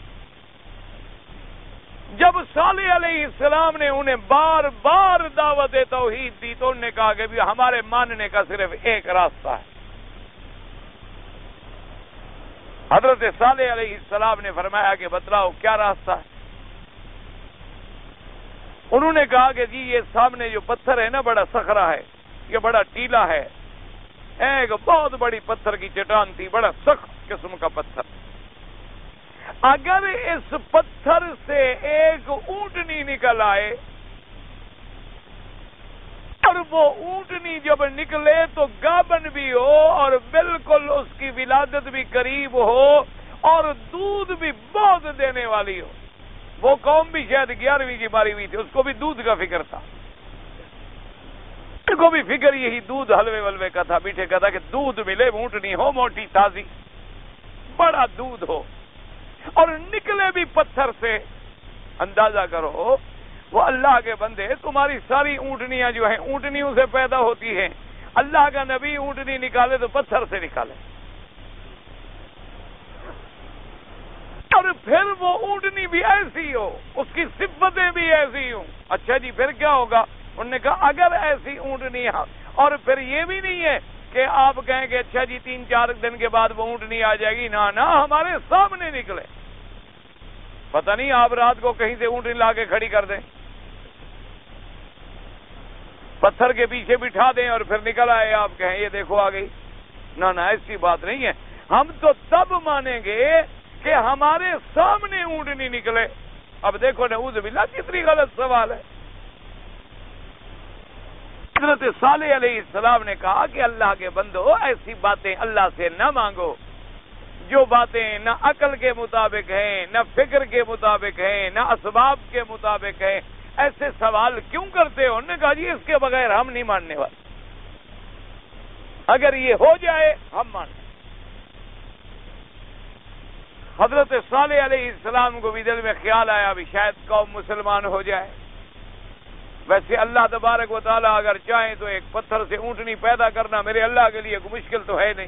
جب صالح علیہ السلام نے انہیں بار بار دعوت توحید دی تو انہوں نے کہا کہ بھی ہمارے ماننے کا صرف ایک راستہ ہے۔ حضرت صالح علیہ السلام نے فرمایا کہ بتلاؤ کیا راستہ ہے؟ انہوں نے کہا کہ جی یہ سامنے جو پتھر ہے نا بڑا صخرہ ہے، یہ بڑا ٹیلا ہے، ایک بہت بڑی پتھر کی چٹان تھی، بڑا سخت قسم کا پتھر، اگر اس پتھر سے ایک اونٹنی نکل آئے اور وہ اونٹنی جب نکلے تو گابن بھی ہو اور بالکل اس کی ولادت بھی قریب ہو اور دودھ بھی بہت دینے والی ہو، وہ قوم بھی شاید 11ویں کی ماری ہوئی تھی، اس کو بھی دودھ کا فکر تھا، اس کو بھی فکر یہی دودھ حلوے ولوے کا تھا، میٹھے کا تھا کہ دودھ ملے، اونٹنی ہو موٹی تازی، بڑا دودھ ہو اور نکلے بھی پتھر سے۔ اندازہ کرو وہ اللہ کے بندے، تمہاری ساری اونٹنیاں جو ہیں اونٹنیوں سے پیدا ہوتی ہیں، اللہ کا نبی اونٹنی نکالے تو پتھر سے نکالے، اور پھر وہ اونٹنی بھی ایسی ہو، اس کی صفتیں بھی ایسی ہوں۔ اچھا جی پھر کیا ہوگا؟ انہوں نے کہا اگر ایسی اونٹنی، اور پھر یہ بھی نہیں ہے کہ آپ کہیں کہ اچھا جی 3-4 دن کے بعد وہ اونٹنی آ جائے گی، نہ ہمارے سامنے نکلے، پتہ نہیں آپ رات کو کہیں سے اونٹنی لا کے کھڑی کر دیں، پتھر کے پیچھے بٹھا دیں اور پھر نکل آئے، آپ کہیں یہ دیکھو آ گئی، نہ ایسی بات نہیں ہے۔ ہم تو تب مانیں گے کہ ہمارے سامنے اونٹنی نکلے۔ اب دیکھو نعوذ باللہ کتنی غلط سوال ہے۔ حضرت صالح علیہ السلام نے کہا کہ اللہ کے بندو ایسی باتیں اللہ سے نہ مانگو جو باتیں نہ عقل کے مطابق ہیں، نہ فکر کے مطابق ہیں، نہ اسباب کے مطابق ہیں، ایسے سوال کیوں کرتے ہو؟ انہوں نے کہا جی اس کے بغیر ہم نہیں ماننے والے، اگر یہ ہو جائے ہم مانیں۔ حضرت صالح علیہ السلام کو بھی دل میں خیال آیا بھی شاید قوم مسلمان ہو جائے۔ ویسے اللہ تبارک و تعالیٰ اگر چاہیں تو ایک پتھر سے اونٹنی پیدا کرنا میرے اللہ کے لیے کوئی مشکل تو ہے نہیں۔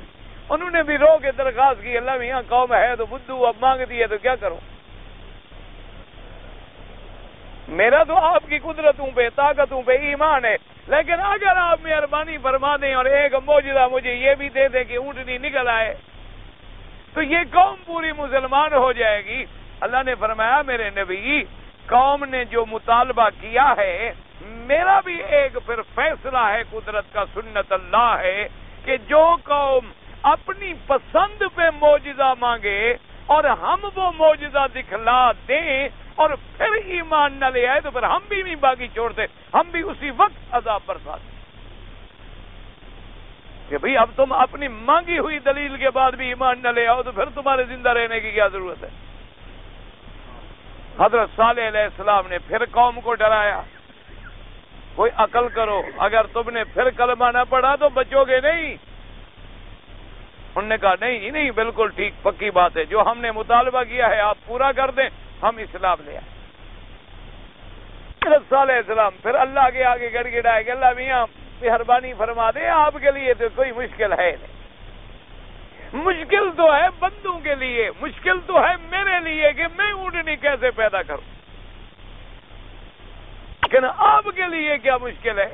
انہوں نے بھی رو کے درخواست کی، اللہ میاں قوم ہے تو بدھو، اب مانگتی ہے تو کیا کروں؟ میرا تو آپ کی قدرتوں پہ طاقتوں پہ ایمان ہے، لیکن اگر آپ مہربانی فرما دیں اور ایک معجزہ مجھے یہ بھی دے دیں کہ اونٹنی نکل آئے تو یہ قوم پوری مسلمان ہو جائے گی۔ اللہ نے فرمایا میرے نبی قوم نے جو مطالبہ کیا ہے میرا بھی ایک پھر فیصلہ ہے، قدرت کا سنت اللہ ہے کہ جو قوم اپنی پسند پہ معجزہ مانگے اور ہم وہ معجزہ دکھلا دیں اور پھر ایمان نہ لے آئے تو پھر ہم بھی نہیں باقی چھوڑتے، ہم بھی اسی وقت عذاب برساتے کہ بھئی اب تم اپنی مانگی ہوئی دلیل کے بعد بھی ایمان نہ لے آؤ تو پھر تمہارے زندہ رہنے کی کیا ضرورت ہے۔ حضرت صالح علیہ السلام نے پھر قوم کو ڈرایا، کوئی عقل کرو، اگر تم نے پھر کلمہ نہ پڑھا تو بچو گے نہیں، انہوں نے کہا نہیں جی نہیں، بالکل ٹھیک پکی بات ہے، جو ہم نے مطالبہ کیا ہے آپ پورا کر دیں، ہم اسلام لے آئے۔ حضرت صالح علیہ السلام پھر اللہ کے آگے گڑ گڑائے کہ اللہ میاں مہربانی فرما دے، آپ کے لیے تو کوئی مشکل ہے نہیں، مشکل تو ہے بندوں کے لیے، مشکل تو ہے میرے لیے کہ میں اونٹنی کیسے پیدا کروں، لیکن آپ کے لیے کیا مشکل ہے؟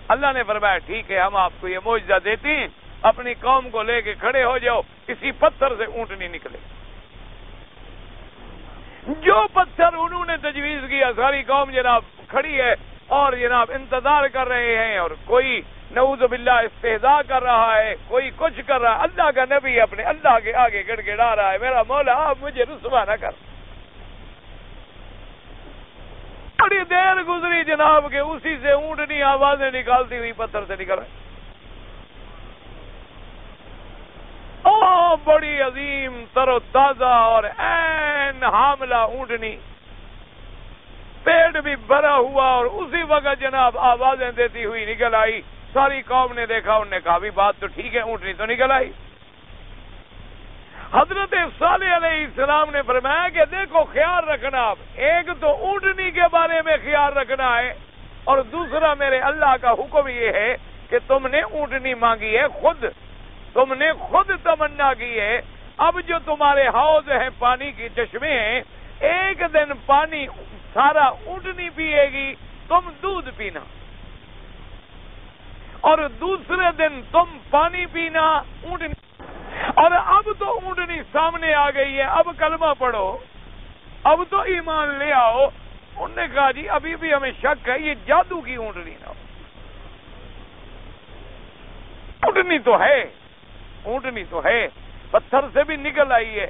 اللہ نے فرمایا ٹھیک ہے، ہم آپ کو یہ معجزہ دیتے ہیں، اپنی قوم کو لے کے کھڑے ہو جاؤ، کسی پتھر سے اونٹنی نکلے۔ جو پتھر انہوں نے تجویز کیا، ساری قوم جناب کھڑی ہے اور جناب انتظار کر رہے ہیں، اور کوئی نعوذ باللہ استہزاء کر رہا ہے، کوئی کچھ کر رہا ہے، اللہ کا نبی اپنے اللہ کے آگے گڑ گڑا رہا ہے، میرا مولا آپ مجھے رسوا نہ کر۔ بڑی دیر گزری جناب کہ اسی سے اونٹنی آوازیں نکالتی ہوئی پتھر سے نکل رہی، بڑی عظیم تر و تازہ اور عین حاملہ اونٹنی، پیٹ بھی بھرا ہوا، اور اسی وقت جناب آوازیں دیتی ہوئی نکل آئی۔ ساری قوم نے دیکھا، انہوں نے کہا بھی بات تو ٹھیک ہے، اونٹنی تو نکل آئی۔ حضرت صالح علیہ السلام نے فرمایا کہ دیکھو خیال رکھنا، آپ ایک تو اونٹنی کے بارے میں خیال رکھنا ہے، اور دوسرا میرے اللہ کا حکم یہ ہے کہ تم نے اونٹنی مانگی ہے، خود تم نے خود تمنا کی ہے، اب جو تمہارے حوض ہیں، پانی کی چشمے ہیں، ایک دن پانی سارا اونٹنی پیے گی، تم دودھ پینا، اور دوسرے دن تم پانی پینا اونٹنی، اور اب تو اونٹنی سامنے آ گئی ہے، اب کلمہ پڑھو، اب تو ایمان لے آؤ۔ انہوں نے کہا جی ابھی بھی ہمیں شک ہے، یہ جادو کی اونٹنی نہ ہو، اونٹنی تو ہے، اونٹنی تو ہے، پتھر سے بھی نکل آئی ہے،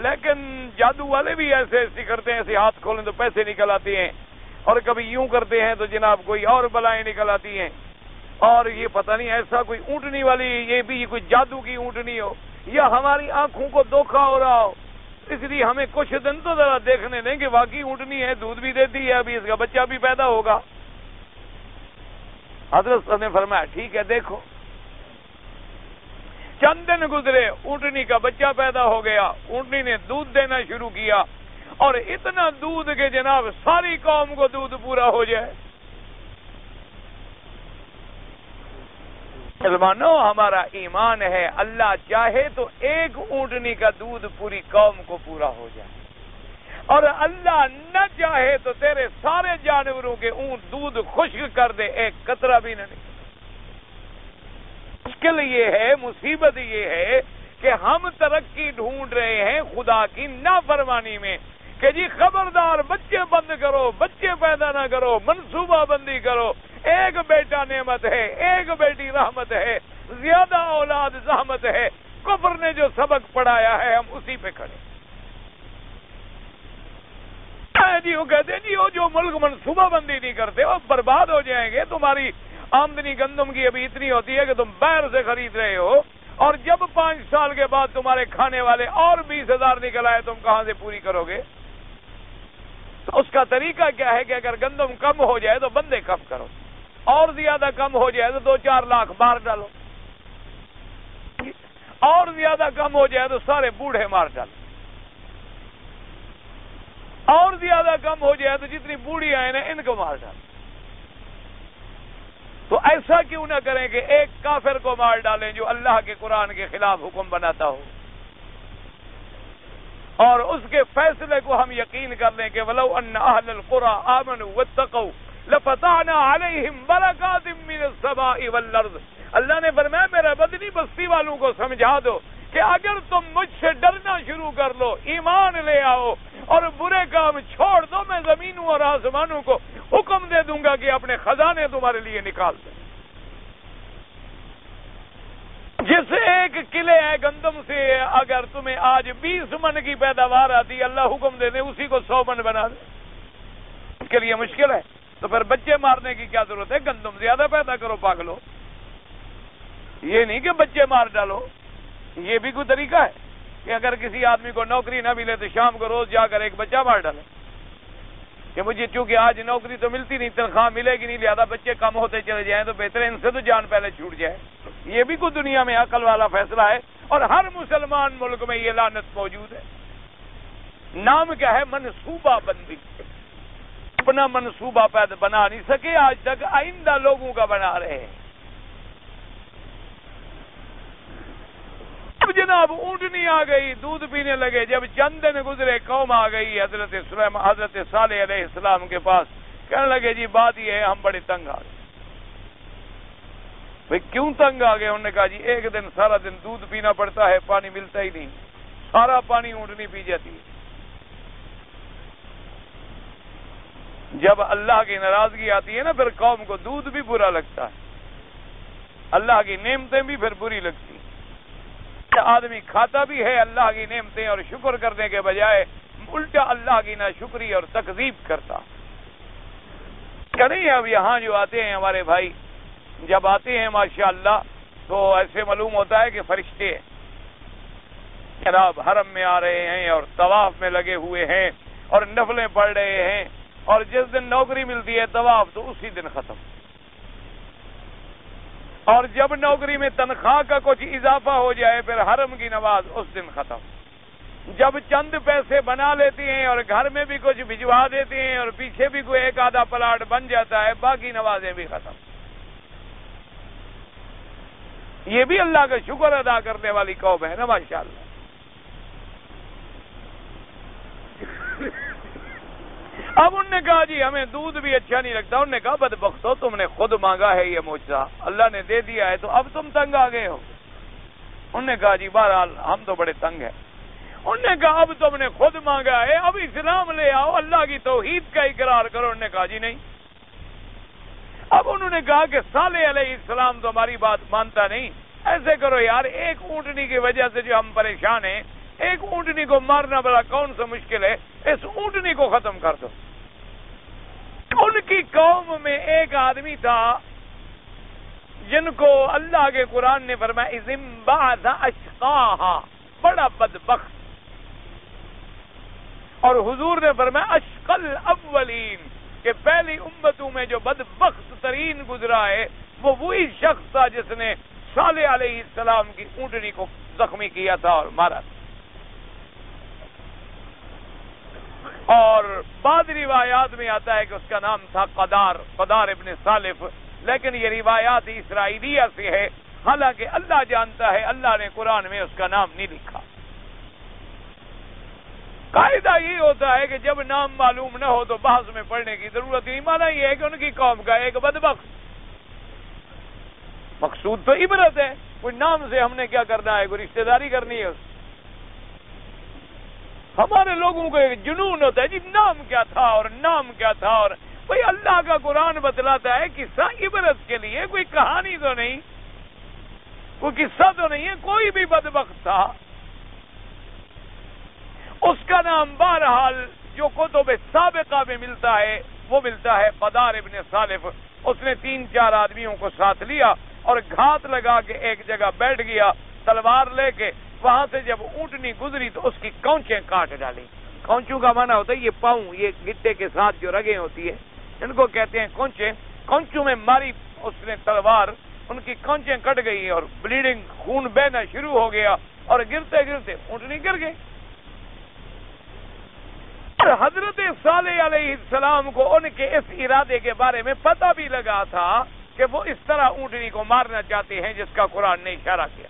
لیکن جادو والے بھی ایسے کرتے ہیں، ایسے ہاتھ کھولیں تو پیسے نکل آتے ہیں، اور کبھی یوں کرتے ہیں تو جناب کوئی اور بلائیں نکل آتی ہیں، اور یہ پتہ نہیں ایسا کوئی اونٹنی والی، یہ بھی کوئی جادو کی اونٹنی ہو، یا ہماری آنکھوں کو دھوکہ ہو رہا ہو، اس لیے ہمیں کچھ دن تو ذرا دیکھنے دیں کہ واقعی اونٹنی ہے، دودھ بھی دیتی ہے، ابھی اس کا بچہ بھی پیدا ہوگا۔ حضرت نے فرمایا ٹھیک ہے دیکھو۔ چند دن گزرے، اونٹنی کا بچہ پیدا ہو گیا، اونٹنی نے دودھ دینا شروع کیا، اور اتنا دودھ کہ جناب ساری قوم کو دودھ پورا ہو جائے۔ مسلمانوں ہمارا ایمان ہے، اللہ چاہے تو ایک اونٹنی کا دودھ پوری قوم کو پورا ہو جائے، اور اللہ نہ چاہے تو تیرے سارے جانوروں کے اونٹ دودھ خشک کر دے، ایک قطرہ بھی نہ نکلے۔ مشکل یہ ہے، مصیبت یہ ہے کہ ہم ترقی ڈھونڈ رہے ہیں خدا کی نافرمانی میں، کہ جی خبردار بچے بند کرو، بچے پیدا نہ کرو، منصوبہ بندی کرو، ایک بیٹا نعمت ہے، ایک بیٹی رحمت ہے، زیادہ اولاد زحمت ہے۔ کفر نے جو سبق پڑھایا ہے ہم اسی پہ کھڑے جی، وہ کہتے ہیں جی وہ جو ملک منصوبہ بندی نہیں کرتے وہ برباد ہو جائیں گے، تمہاری آمدنی گندم کی ابھی اتنی ہوتی ہے کہ تم باہر سے خرید رہے ہو، اور جب 5 سال کے بعد تمہارے کھانے والے اور 20,000 نکل آئے، تم کہاں سے پوری کرو گے؟ تو اس کا طریقہ کیا ہے کہ اگر گندم کم ہو جائے تو بندے کم کرو، اور زیادہ کم ہو جائے تو 2-4 لاکھ مار ڈالو، اور زیادہ کم ہو جائے تو سارے بوڑھے مار ڈالو، اور زیادہ کم ہو جائے تو جتنی بوڑھی آئے نا ان کو مار ڈالو۔ تو ایسا کیوں نہ کریں کہ ایک کافر کو مار ڈالیں جو اللہ کے قرآن کے خلاف حکم بناتا ہو، اور اس کے فیصلے کو ہم یقین کر لیں کہ وَلَوْ أَنَّ أَهْلَ الْقُرَىٰ آمَنُوا وَاتَّقَوْا لَفَتَحْنَا عَلَيْهِمْ بَرَكَاتٍ مِّنَ السَّمَاءِ وَالْأَرْضِ۔ اللہ نے فرمایا میرا بدنی بستی والوں کو سمجھا دو کہ اگر تم مجھ سے ڈرنا شروع کر لو، ایمان لے آؤ اور برے کام چھوڑ دو، میں زمینوں اور آسمانوں کو حکم دے دوں گا کہ اپنے خزانے تمہارے لیے نکال دیں۔ جس ایک قلعے ہے گندم سے اگر تمہیں آج 20 من کی پیداوار آتی، اللہ حکم دے دے اسی کو 100 من بنا دے، اس کے لیے مشکل ہے؟ تو پھر بچے مارنے کی کیا ضرورت ہے؟ گندم زیادہ پیدا کرو، پاگلو، یہ نہیں کہ بچے مار ڈالو۔ یہ بھی کوئی طریقہ ہے کہ اگر کسی آدمی کو نوکری نہ ملے تو شام کو روز جا کر ایک بچہ مار ڈالے؟ کہ مجھے چونکہ آج نوکری تو ملتی نہیں، تنخواہ ملے گی نہیں، لہذا بچے کم ہوتے چلے جائیں تو بہتر ہے ان سے تو جان پہلے چھوٹ جائے۔ یہ بھی کوئی دنیا میں عقل والا فیصلہ ہے، اور ہر مسلمان ملک میں یہ لعنت موجود ہے۔ نام کیا ہے؟ منصوبہ بندی۔ اپنا منصوبہ پیدا بنا نہیں سکے آج تک، آئندہ لوگوں کا بنا رہے ہیں۔ اب جناب اونٹنی آ گئی، دودھ پینے لگے، جب چند دن گزرے قوم آ گئی حضرت صالح علیہ السلام کے پاس، کہنے لگے جی بات یہ ہے ہم بڑے تنگ آ گئے۔ بھئی کیوں تنگ آ گئے؟ انہوں نے کہا جی ایک دن سارا دن دودھ پینا پڑتا ہے، پانی ملتا ہی نہیں، سارا پانی اونٹنی پی جاتی ہے۔ جب اللہ کی ناراضگی آتی ہے نا پھر قوم کو دودھ بھی برا لگتا ہے، اللہ کی نعمتیں بھی پھر بری لگتی ہیں۔ آدمی کھاتا بھی ہے اللہ کی نعمتیں اور شکر کرنے کے بجائے الٹا اللہ کی ناشکری اور تکذیب کرتا کہ نہیں۔ اب یہاں جو آتے ہیں ہمارے بھائی، جب آتے ہیں ماشاءاللہ تو ایسے معلوم ہوتا ہے کہ فرشتے جناب حرم میں آ رہے ہیں اور طواف میں لگے ہوئے ہیں اور نفلیں پڑھ رہے ہیں، اور جس دن نوکری ملتی ہے طواف تو اسی دن ختم، اور جب نوکری میں تنخواہ کا کچھ اضافہ ہو جائے پھر حرم کی نماز اس دن ختم۔ جب چند پیسے بنا لیتے ہیں اور گھر میں بھی کچھ بھجوا دیتے ہیں اور پیچھے بھی کوئی ایک آدھا پلاٹ بن جاتا ہے، باقی نمازیں بھی ختم۔ یہ بھی اللہ کا شکر ادا کرنے والی قوم ہے نا ماشاءاللہ۔ اب انہوں نے کہا جی ہمیں دودھ بھی اچھا نہیں لگتا۔ انہوں نے کہا بدبختو تم نے خود مانگا ہے یہ معجزہ، اللہ نے دے دیا ہے، تو اب تم تنگ آ گئے ہو۔ انہوں نے کہا جی بہرحال ہم تو بڑے تنگ ہیں۔ انہوں نے کہا اب تم نے خود مانگا ہے، اب اسلام لے آؤ، اللہ کی توحید کا اقرار کرو۔ انہوں نے کہا جی نہیں۔ اب انہوں نے کہا کہ صالح علیہ السلام تو ہماری بات مانتا نہیں، ایسے کرو یار، ایک اونٹنی کی وجہ سے جو ہم پریشان ہیں، ایک اونٹنی کو مارنا بڑا کون سا مشکل ہے، اس اونٹنی کو ختم کر دو۔ ان کی قوم میں ایک آدمی تھا جن کو اللہ کے قرآن نے فرمایا اذ بعث اشقاہا، بڑا بدبخت، اور حضور نے فرمایا اشقل الاولین، کہ پہلی امتوں میں جو بدبخت ترین گزرا ہے وہ وہی شخص تھا جس نے صالح علیہ السلام کی اونٹنی کو زخمی کیا تھا اور مارا تھا۔ اور بعض روایات میں آتا ہے کہ اس کا نام تھا قدار ابن سالف، لیکن یہ روایات اسرائیلیہ سے ہے، حالانکہ اللہ جانتا ہے، اللہ نے قرآن میں اس کا نام نہیں لکھا۔ قاعدہ یہ ہوتا ہے کہ جب نام معلوم نہ ہو تو بحث میں پڑھنے کی ضرورت نہیں۔ مانا یہ ہے کہ ان کی قوم کا ایک بدبخت، مقصود تو عبرت ہے، کوئی نام سے ہم نے کیا کرنا ہے، کوئی رشتہ داری کرنی ہے اس۔ ہمارے لوگوں کو ایک جنون ہوتا ہے جی نام کیا تھا اور نام کیا تھا، اور بھئی اللہ کا قرآن بتلاتا ہے قصہ عبرت کے لیے، کوئی کہانی تو نہیں، کوئی قصہ تو نہیں ہے، کوئی بھی بدبخت تھا، اس کا نام بہرحال جو کتب سابقہ میں ملتا ہے وہ ملتا ہے قدار ابن سالف۔ اس نے 3-4 آدمیوں کو ساتھ لیا اور گھات لگا کے ایک جگہ بیٹھ گیا تلوار لے کے، وہاں سے جب اونٹنی گزری تو اس کی کونچیں کاٹ ڈالی۔ کونچوں کا معنی ہوتا ہے یہ پاؤں، یہ گٹے کے ساتھ جو رگیں ہوتی ہے ان کو کہتے ہیں کونچیں۔ کونچوں میں ماری اس نے تلوار، ان کی کونچیں کٹ گئی اور بلیڈنگ، خون بہنا شروع ہو گیا اور گرتے گرتے اونٹنی گر گئی۔ حضرت صالح علیہ السلام کو ان کے اس ارادے کے بارے میں پتہ بھی لگا تھا کہ وہ اس طرح اونٹنی کو مارنا چاہتے ہیں جس کا قرآن نے اشارہ کیا۔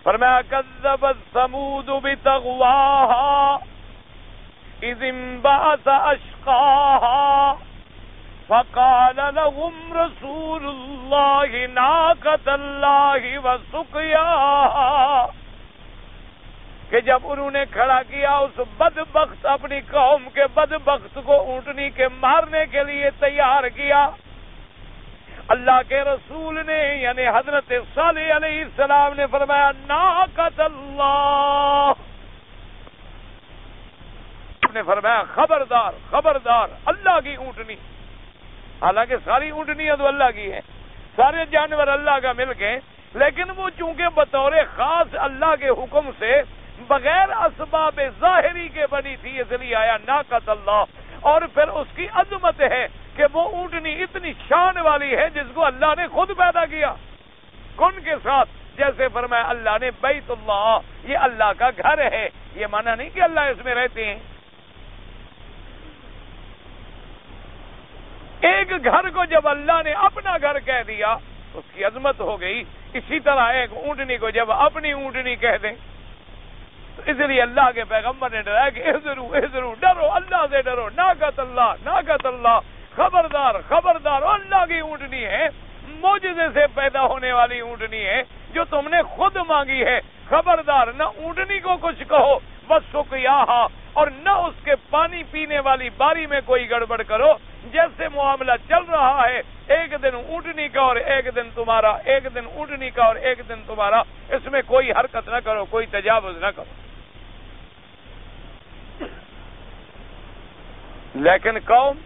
فرمایا کذبت ثمود بطغواہا اذ انبعث اشقاہا فقال لهم رسول اللہ ناقۃ اللہ وسقیاہا، کہ جب انہوں نے کھڑا کیا اس بدبخت اپنی قوم کے بدبخت کو اونٹنی کے مارنے کے لیے تیار کیا، اللہ کے رسول نے یعنی حضرت صالح علیہ السلام نے فرمایا ناقۃ اللہ، نے فرمایا خبردار خبردار اللہ کی اونٹنی۔ حالانکہ ساری اونٹنیاں تو اللہ کی ہیں، سارے جانور اللہ کا ملک ہیں، لیکن وہ چونکہ بطور خاص اللہ کے حکم سے بغیر اسباب ظاہری کے بنی تھی، اس لیے آیا ناقۃ اللہ، اور پھر اس کی عظمت ہے کہ وہ اونٹنی اتنی شان والی ہے جس کو اللہ نے خود پیدا کیا کن کے ساتھ، جیسے فرمایا اللہ نے بیت اللہ، یہ اللہ کا گھر ہے، یہ مانا نہیں کہ اللہ اس میں رہتے ہیں۔ ایک گھر کو جب اللہ نے اپنا گھر کہہ دیا اس کی عظمت ہو گئی، اسی طرح ایک اونٹنی کو جب اپنی اونٹنی کہہ دیں تو اس لیے اللہ کے پیغمبر نے ڈرایا کہ احذروا ڈرو، اللہ سے ڈرو، ناقۃ اللہ، خبردار خبردار، اللہ کی اونٹنی ہے، معجزے سے پیدا ہونے والی اونٹنی ہے جو تم نے خود مانگی ہے، خبردار نہ اونٹنی کو کچھ کہو بس سقیاہا، اور نہ اس کے پانی پینے والی باری میں کوئی گڑبڑ کرو۔ جیسے معاملہ چل رہا ہے، ایک دن اونٹنی کا اور ایک دن تمہارا، ایک دن اونٹنی کا اور ایک دن تمہارا، اس میں کوئی حرکت نہ کرو، کوئی تجاوز نہ کرو۔ لیکن قوم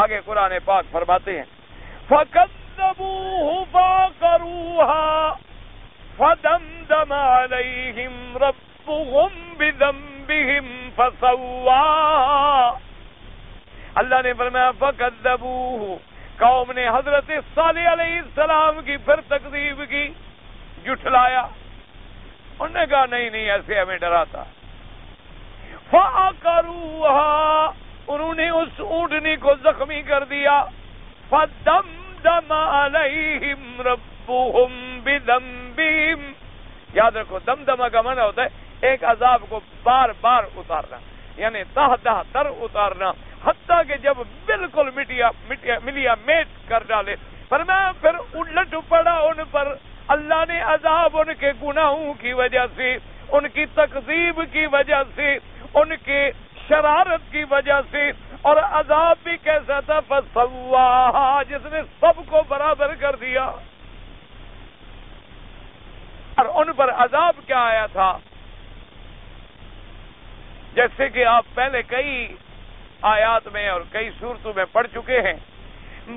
آگے قرآن پاک فرماتے ہیں فَكَذَّبُوهُ فَعَقَرُوهَا فَدَمْدَمَ عَلَيْهِمْ رَبُّهُمْ بِذَنبِهِمْ فَسَوَّاهَا۔ اللہ نے فرمایا فَكَذَّبُوهُ، قوم نے حضرت صالح علیہ السلام کی پھر تکذیب کی، جھٹلایا، انہوں نے کہا نہیں ایسے ہمیں ڈرا تھا۔ فَعَقَرُوهَا، انہوں نے اس اونٹنی کو زخمی کر دیا۔ فَدَمْدَمَ عَلَيْهِمْ رَبُّهُمْ بِذَنبِهِمْ، یاد رکھو دمدمہ کا معنی ہوتا ہے ایک عذاب کو بار بار اتارنا، یعنی تہ تر اتارنا، حتیٰ کہ جب بالکل ملیا میٹ کر ڈالے۔ فرمایا پھر الٹ پڑا ان پر، اللہ نے عذاب ان کے گناہوں کی وجہ سے، ان کی تکذیب کی وجہ سے، ان کے شرارت کی وجہ سے، اور عذاب بھی کیسا تھا فسواہا، جس نے سب کو برابر کر دیا۔ اور ان پر عذاب کیا آیا تھا؟ جیسے کہ آپ پہلے کئی آیات میں اور کئی صورتوں میں پڑھ چکے ہیں،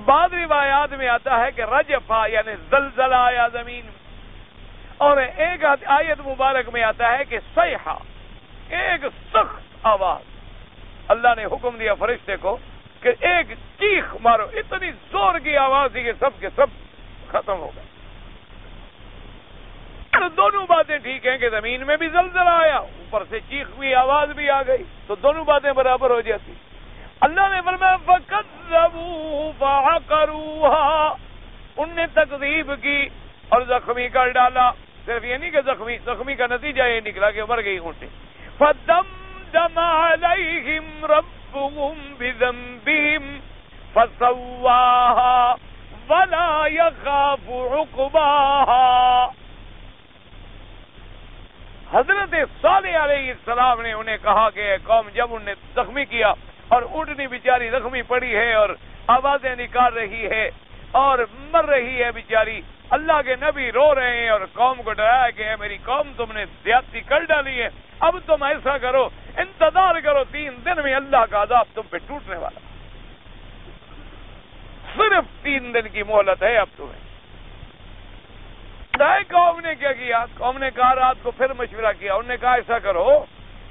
بعض روایات میں آتا ہے کہ رجفا یعنی زلزلہ آیا زمین میں، اور ایک آیت مبارک میں آتا ہے کہ صیحہ، ایک سخت آواز۔ اللہ نے حکم دیا فرشتے کو کہ ایک چیخ مارو، اتنی زور کی آواز تھی کہ سب کے سب ختم ہو گئے۔ دونوں باتیں ٹھیک ہیں کہ زمین میں بھی زلزلہ آیا، اوپر سے چیخ بھی، آواز بھی آ گئی، تو دونوں باتیں برابر ہو جاتی۔ اللہ نے فرمایا فَكَذَّبُوهُ فَعَقَرُوهَا، ان نے تکذیب کی اور زخمی کر ڈالا۔ صرف یہ نہیں کہ زخمی کا نتیجہ یہ نکلا کہ مر گئی اونٹیں۔ فَدَمْدَمَ عَلَيْهِمْ رَبُّهُمْ بِذَنبِهِمْ فَسَوَّاهَا وَلَا يَخَافُ عُقْبَاهَا۔ حضرت صالح علیہ السلام نے انہیں کہا کہ اے قوم، جب انہیں زخمی کیا اور اونٹنی بیچاری زخمی پڑی ہے اور آوازیں نکال رہی ہے اور مر رہی ہے بیچاری، اللہ کے نبی رو رہے ہیں اور قوم کو ڈرایا کہ اے میری قوم، تم نے زیادتی کر ڈالی ہے، اب تم ایسا کرو، انتظار کرو، 3 دن میں اللہ کا عذاب تم پہ ٹوٹنے والا، صرف 3 دن کی مہلت ہے اب تمہیں۔ قوم نے کیا کیا؟ قوم نے کہا رات کو پھر مشورہ کیا، انہوں نے کہا ایسا کرو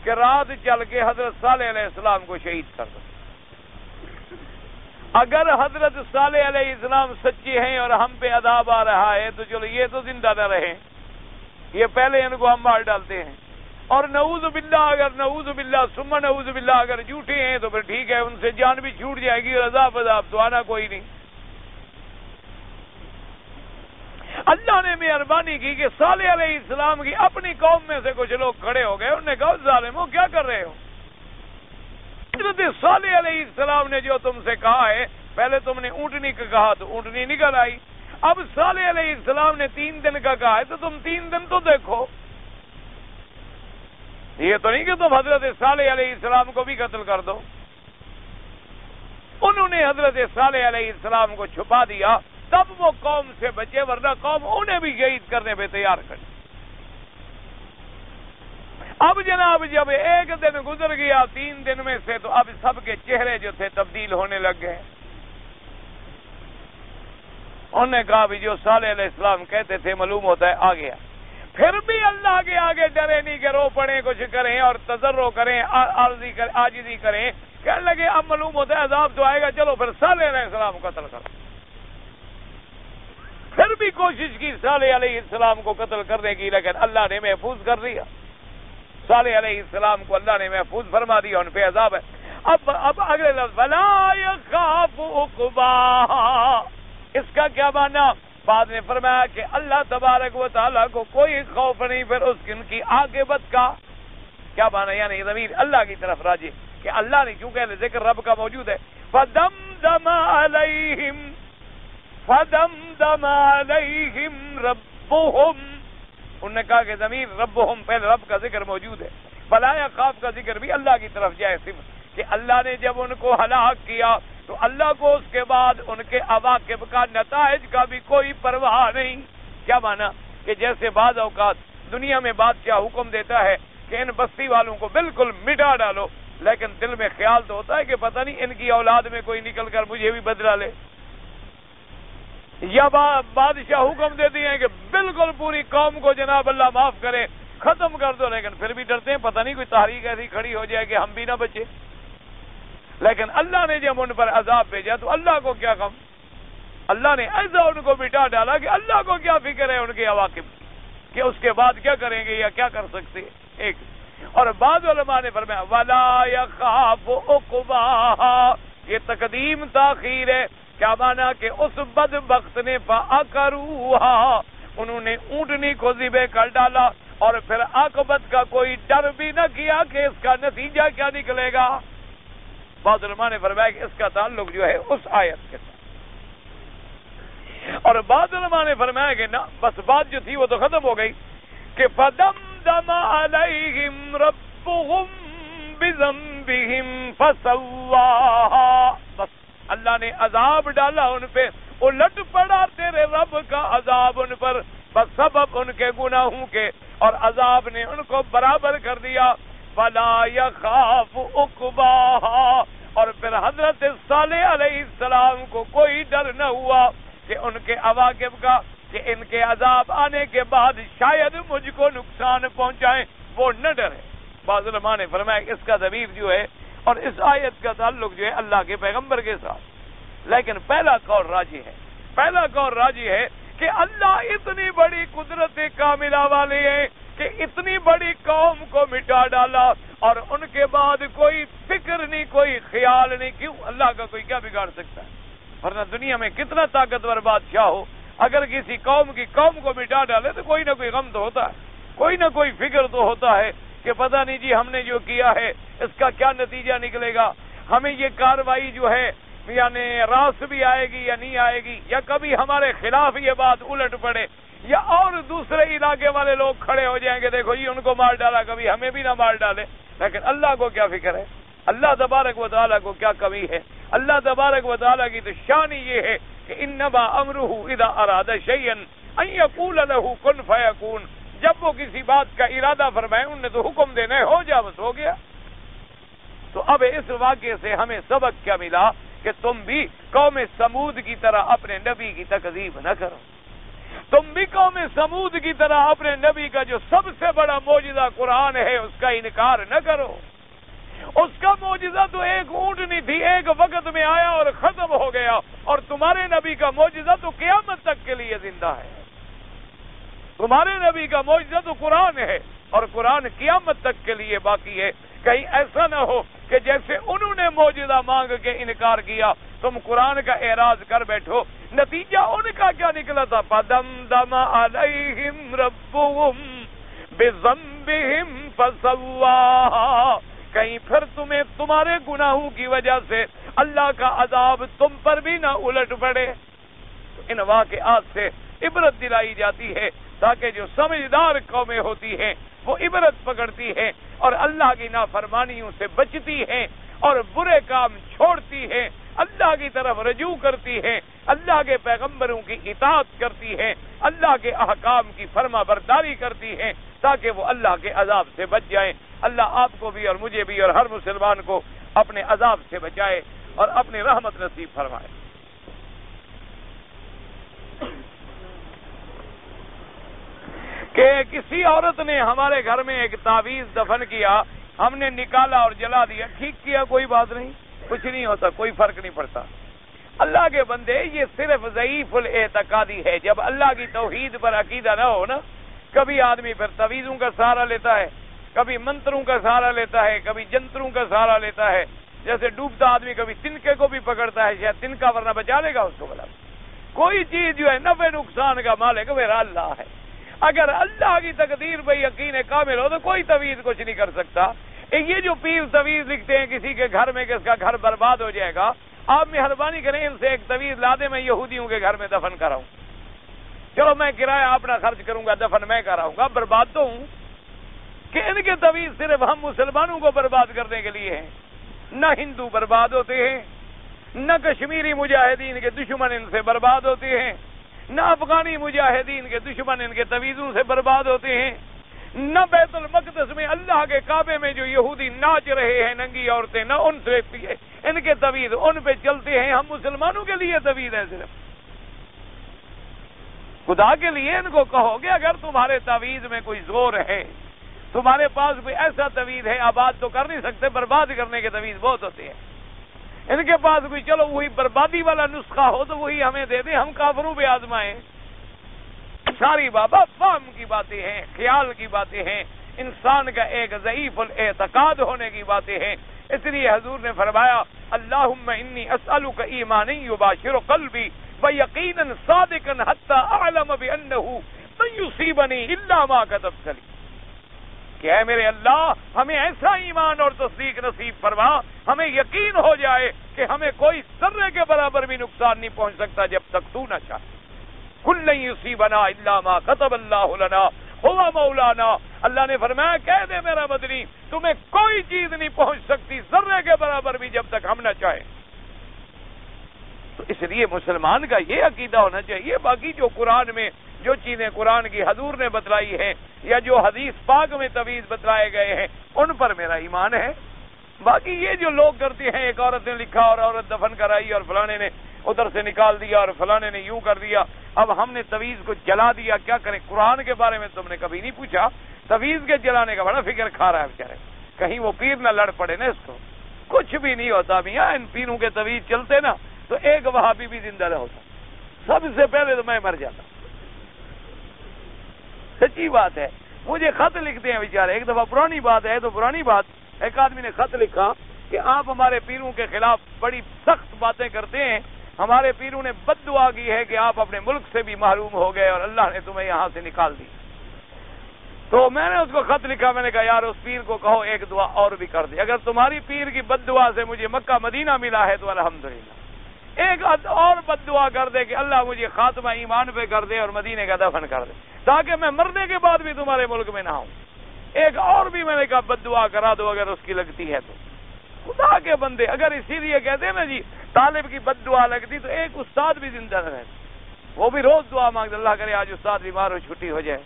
کہ رات چل کے حضرت صالح علیہ السلام کو شہید کر دو۔ اگر حضرت صالح علیہ السلام سچے ہیں اور ہم پہ عذاب آ رہا ہے تو چلو یہ تو زندہ نہ رہیں، یہ پہلے ان کو ہم مار ڈالتے ہیں، اور نعوذ باللہ، اگر نعوذ باللہ ثم نعوذ باللہ اگر جھوٹے ہیں تو پھر ٹھیک ہے، ان سے جان بھی چھوٹ جائے گی، اور عذاب تو آنا کوئی نہیں۔ اللہ نے مہربانی کی کہ صالح علیہ السلام کی اپنی قوم میں سے کچھ لوگ کھڑے ہو گئے، انہوں نے کہا ظالموں کیا کر رہے ہو؟ حضرت صالح علیہ السلام نے جو تم سے کہا ہے، پہلے تم نے اونٹنی کا کہا تو اونٹنی نکل آئی، اب صالح علیہ السلام نے 3 دن کا کہا ہے تو تم 3 دن تو دیکھو، یہ تو نہیں کہ تم حضرت صالح علیہ السلام کو بھی قتل کر دو۔ انہوں نے حضرت صالح علیہ السلام کو چھپا دیا، تب وہ قوم سے بچے، ورنہ قوم انہیں بھی شہید کرنے پہ تیار کر۔ اب جناب جب 1 دن گزر گیا 3 دن میں سے، تو اب سب کے چہرے جو تھے تبدیل ہونے لگ گئے۔ انہوں نے کہا بھی جو صالح علیہ السلام کہتے تھے معلوم ہوتا ہے آ گیا۔ پھر بھی اللہ کے آگے ڈرے نہیں کہ رو پڑیں، کچھ کریں اور تضرع کریں، عاجزی کریں کہ کہنے لگے اب معلوم ہوتا ہے عذاب تو آئے گا، چلو پھر صالح علیہ السلام کو قتل کرو۔ پھر بھی کوشش کی صالح علیہ السلام کو قتل کرنے کی، لیکن اللہ نے محفوظ کر دیا۔ صالح علیہ السلام کو اللہ نے محفوظ فرما دیا، ان پہ عذاب ہے۔ اب اگلے لفظ وَلَا يَخَافُ عُقْبَاهَا، اس کا کیا معنی؟ بعد نے فرمایا کہ اللہ تبارک و تعالیٰ کو کوئی خوف نہیں پھر اس ان کی عاقبت کا۔ کیا معنی؟ یعنی ضمیر اللہ کی طرف راجع کہ اللہ نے، کیونکہ ذکر رب کا موجود ہے، فَدَمْدَمَ عَلَيْهِمْ رَبُّهُمْ، انہوں نے کہا کہ ضمیر ربہم، پہلے رب کا ذکر موجود ہے، فلا یخاف کا ذکر بھی اللہ کی طرف جائے، صرف کہ اللہ نے جب ان کو ہلاک کیا تو اللہ کو اس کے بعد ان کے عواقب کا، نتائج کا بھی کوئی پرواہ نہیں۔ کیا معنی؟ کہ جیسے بعض اوقات دنیا میں بادشاہ حکم دیتا ہے کہ ان بستی والوں کو بالکل مٹا ڈالو، لیکن دل میں خیال تو ہوتا ہے کہ پتہ نہیں ان کی اولاد میں کوئی نکل کر مجھے بھی بدلا لے، یا بادشاہ حکم دیتی ہیں کہ بالکل پوری قوم کو جناب اللہ معاف کرے، ختم کر دو، لیکن پھر بھی ڈرتے ہیں پتہ نہیں کوئی تحریک ایسی کھڑی ہو جائے کہ ہم بھی نہ بچے۔ لیکن اللہ نے جب ان پر عذاب بھیجا تو اللہ کو کیا غم، اللہ نے ایسا ان کو مٹا ڈالا کہ اللہ کو کیا فکر ہے ان کے عواقب کہ اس کے بعد کیا کریں گے یا کیا کر سکتے ہیں۔ ایک اور بعض علماء نے فرمایا وَلَا يَخَافُ عُقْبَاهَا، یہ تقدیم تاخیر ہے۔ کیا مانا؟ کہ اس بدبخت نے فَأَكَرُوهَا، انہوں نے اونٹنی کو ذبح کر ڈالا اور پھر عاقبت کا کوئی ڈر بھی نہ کیا کہ اس کا نتیجہ کیا نکلے گا۔ بعض علماء نے فرمایا کہ اس کا تعلق جو ہے اس آیت کے ساتھ، اور بعض علماء نے فرمایا کہ نہ، بس بات جو تھی وہ تو ختم ہو گئی کہ فَدَمْدَمَ عَلَيْهِمْ رَبُّهُمْ بِذَنبِهِمْ فَسَوَّاهَا، بس اللہ نے عذاب ڈالا ان پہ، الٹ پڑا تیرے رب کا عذاب ان پر، بس سبب ان کے گناہوں کے، اور عذاب نے ان کو برابر کر دیا۔ فَلَا يَخَافُ عُقْبَاهَا، اور پھر حضرت صالح علیہ السلام کو کوئی ڈر نہ ہوا کہ ان کے عواقب کا، کہ ان کے عذاب آنے کے بعد شاید مجھ کو نقصان پہنچائیں، وہ نہ ڈرے۔ بعض علماء نے فرمایا اس کا ضمیر جو ہے اور اس آیت کا تعلق جو ہے اللہ کے پیغمبر کے ساتھ، لیکن پہلا قول راجی ہے، پہلا قول راجی ہے کہ اللہ اتنی بڑی قدرت کاملہ والے ہیں کہ اتنی بڑی قوم کو مٹا ڈالا اور ان کے بعد کوئی فکر نہیں، کوئی خیال نہیں۔ کیوں؟ اللہ کا کوئی کیا بگاڑ سکتا ہے؟ ورنہ دنیا میں کتنا طاقتور بادشاہ ہو، اگر کسی قوم کی قوم کو مٹا ڈالے تو کوئی نہ کوئی غم تو ہوتا ہے، کوئی نہ کوئی فکر تو ہوتا ہے کہ پتہ نہیں جی ہم نے جو کیا ہے اس کا کیا نتیجہ نکلے گا، ہمیں یہ کارروائی جو ہے یعنی راست بھی آئے گی یا نہیں آئے گی، یا کبھی ہمارے خلاف یہ بات الٹ پڑے، یا اور دوسرے علاقے والے لوگ کھڑے ہو جائیں گے دیکھو جی ان کو مار ڈالا، کبھی ہمیں بھی نہ مار ڈالے۔ لیکن اللہ کو کیا فکر ہے؟ اللہ تبارک و تعالیٰ کو کیا کمی ہے؟ اللہ تبارک و تعالیٰ کی تو شان ہی یہ ہے کہ انما امرہ اذا اراد شیئا ان یقول له کن فیکون، جب وہ کسی بات کا ارادہ فرمائے انہوں نے تو حکم دینا ہے، ہو جا بس ہو گیا۔ تو اب اس واقعے سے ہمیں سبق کیا ملا کہ تم بھی قوم سمود کی طرح اپنے نبی کی تکذیب نہ کرو، تم بھی قوم سمود کی طرح اپنے نبی کا جو سب سے بڑا معجزہ قرآن ہے اس کا انکار نہ کرو۔ اس کا معجزہ تو ایک اونٹنی تھی، ایک وقت میں آیا اور ختم ہو گیا، اور تمہارے نبی کا معجزہ تو قیامت تک کے لیے زندہ ہے۔ تمہارے نبی کا معجزہ تو قرآن ہے اور قرآن قیامت تک کے لیے باقی ہے۔ کہیں ایسا نہ ہو کہ جیسے انہوں نے معجزہ مانگ کے انکار کیا تم قرآن کا اعراض کر بیٹھو۔ نتیجہ ان کا کیا نکلا تھا؟ فَدَمْدَمَ عَلَيْهِمْ رَبُّهُمْ بِذَنبِهِمْ فَسَوَّاهَا، کہیں پھر تمہیں تمہارے گناہوں کی وجہ سے اللہ کا عذاب تم پر بھی نہ الٹ پڑے۔ ان واقعات سے عبرت دلائی جاتی ہے تاکہ جو سمجھدار قومیں ہوتی ہیں وہ عبرت پکڑتی ہیں اور اللہ کی نافرمانیوں سے بچتی ہیں اور برے کام چھوڑتی ہیں، اللہ کی طرف رجوع کرتی ہیں، اللہ کے پیغمبروں کی اطاعت کرتی ہیں، اللہ کے احکام کی فرما برداری کرتی ہیں تاکہ وہ اللہ کے عذاب سے بچ جائیں۔ اللہ آپ کو بھی اور مجھے بھی اور ہر مسلمان کو اپنے عذاب سے بچائے اور اپنی رحمت نصیب فرمائے۔ کہ کسی عورت نے ہمارے گھر میں ایک تعویذ دفن کیا، ہم نے نکالا اور جلا دیا، ٹھیک کیا، کوئی بات نہیں، کچھ نہیں ہوتا، کوئی فرق نہیں پڑتا۔ اللہ کے بندے، یہ صرف ضعیف الاعتقادی ہے۔ جب اللہ کی توحید پر عقیدہ نہ ہو نا، کبھی آدمی پھر تعویذوں کا سہارا لیتا ہے، کبھی منتروں کا سہارا لیتا ہے، کبھی جنتروں کا سہارا لیتا ہے۔ جیسے ڈوبتا آدمی کبھی تنکے کو بھی پکڑتا ہے، شاید تنکا ورنہ بچا لے گا اس کو۔ بلا کوئی چیز جو ہے نفع نقصان کا مالک میرا اللہ ہے۔ اگر اللہ کی تقدیر پہ یقین کامل ہو تو کوئی تعویذ کچھ نہیں کر سکتا۔ یہ جو پیر تعویذ لکھتے ہیں کسی کے گھر میں کہ اس کا گھر برباد ہو جائے گا، آپ مہربانی کریں ان سے ایک تعویذ لا دیں، میں یہودیوں کے گھر میں دفن کراؤں۔ چلو میں کرایہ اپنا خرچ کروں گا، دفن میں کراؤں گا، برباد تو ہوں۔ کہ ان کے تعویذ صرف ہم مسلمانوں کو برباد کرنے کے لیے ہیں۔ نہ ہندو برباد ہوتے ہیں، نہ کشمیری مجاہدین کے دشمن ان سے برباد ہوتے ہیں، نہ افغانی مجاہدین کے دشمن ان کے تعویذوں سے برباد ہوتے ہیں، نہ بیت المقدس میں اللہ کے کعبے میں جو یہودی ناچ رہے ہیں ننگی عورتیں، نہ ان سے ان کے تعویذ ان پہ چلتے ہیں۔ ہم مسلمانوں کے لیے تعویذ ہے صرف۔ خدا کے لیے ان کو کہو کہ اگر تمہارے تعویذ میں کوئی زور ہے، تمہارے پاس کوئی ایسا تعویذ ہے، آباد تو کر نہیں سکتے، برباد کرنے کے تعویذ بہت ہوتے ہیں۔ ان کے پاس کوئی چلو وہی بربادی والا نسخہ ہو تو وہی ہمیں دے دیں، ہم کافروں پہ آزمائیں۔ ساری بابا فہم کی باتیں ہیں، خیال کی باتیں ہیں، انسان کا ایک ضعیف الاعتقاد ہونے کی باتیں ہیں۔ اس لیے حضور نے فرمایا اللہم انی اسألک ایمانا یباشر قلبی ویقینا صادقا حتی اعلم بانہ لن یصیبنی الا ما کتبت لی، کہ اے میرے اللہ ہمیں ایسا ایمان اور تصدیق نصیب فرما، ہمیں یقین ہو جائے کہ ہمیں کوئی ذرے کے برابر بھی نقصان نہیں پہنچ سکتا جب تک تو نہ چاہے۔ قل لن یصیبنا الا ما کتب اللہ لنا هو مولانا، اللہ نے فرمایا کہہ دے میرا مدنی تمہیں کوئی چیز نہیں پہنچ سکتی ذرے کے برابر بھی جب تک ہم نہ چاہیں۔ تو اس لیے مسلمان کا یہ عقیدہ ہونا چاہیے۔ باقی جو قرآن میں جو چیزیں قرآن کی حضور نے بتلائی ہیں یا جو حدیث پاک میں تعویذ بتلائے گئے ہیں ان پر میرا ایمان ہے۔ باقی یہ جو لوگ کرتے ہیں، ایک عورت نے لکھا اور عورت دفن کرائی اور فلانے نے ادھر سے نکال دیا اور فلانے نے یوں کر دیا، اب ہم نے تعویذ کو جلا دیا، کیا کریں؟ قرآن کے بارے میں تم نے کبھی نہیں پوچھا؟ تعویذ کے جلانے کا بڑا فکر کھا رہا ہے بیچارے، کہیں وہ پیر نہ لڑ پڑے نا اس کو۔ کچھ بھی نہیں ہوتا میاں، ان پیروں کے تعویذ چلتے نا تو ایک وہابی بھی زندہ نہ ہوتا، سب سے پہلے تو میں مر جاتا۔ سچی بات ہے، مجھے خط لکھتے ہیں بیچارے، ایک دفعہ پرانی بات ہے تو پرانی بات، ایک آدمی نے خط لکھا کہ آپ ہمارے پیروں کے خلاف بڑی سخت باتیں کرتے ہیں، ہمارے پیروں نے بد دعا کی ہے کہ آپ اپنے ملک سے بھی محروم ہو گئے اور اللہ نے تمہیں یہاں سے نکال دی۔ تو میں نے اس کو خط لکھا، میں نے کہا یار اس پیر کو کہو ایک دعا اور بھی کر دے، اگر تمہاری پیر کی بد دعا سے مجھے مکہ مدینہ ملا ہے تو الحمدللہ، ایک اور بد دعا کر دے کہ اللہ مجھے خاتمہ ایمان پہ کر دے اور مدینے کا دفن کر دے تاکہ میں مرنے کے بعد بھی تمہارے ملک میں نہ ہوں۔ ایک اور بھی میں نے کہا بد دعا کرا دو اگر اس کی لگتی ہے تو۔ خدا کے بندے، اگر اسی لیے کہتے ہیں نا جی طالب کی بد دعا لگتی تو ایک استاد بھی زندہ نہ رہتا، وہ بھی روز دعا مانگتے اللہ کرے آج استاد بیمار ہو چھٹی ہو جائے۔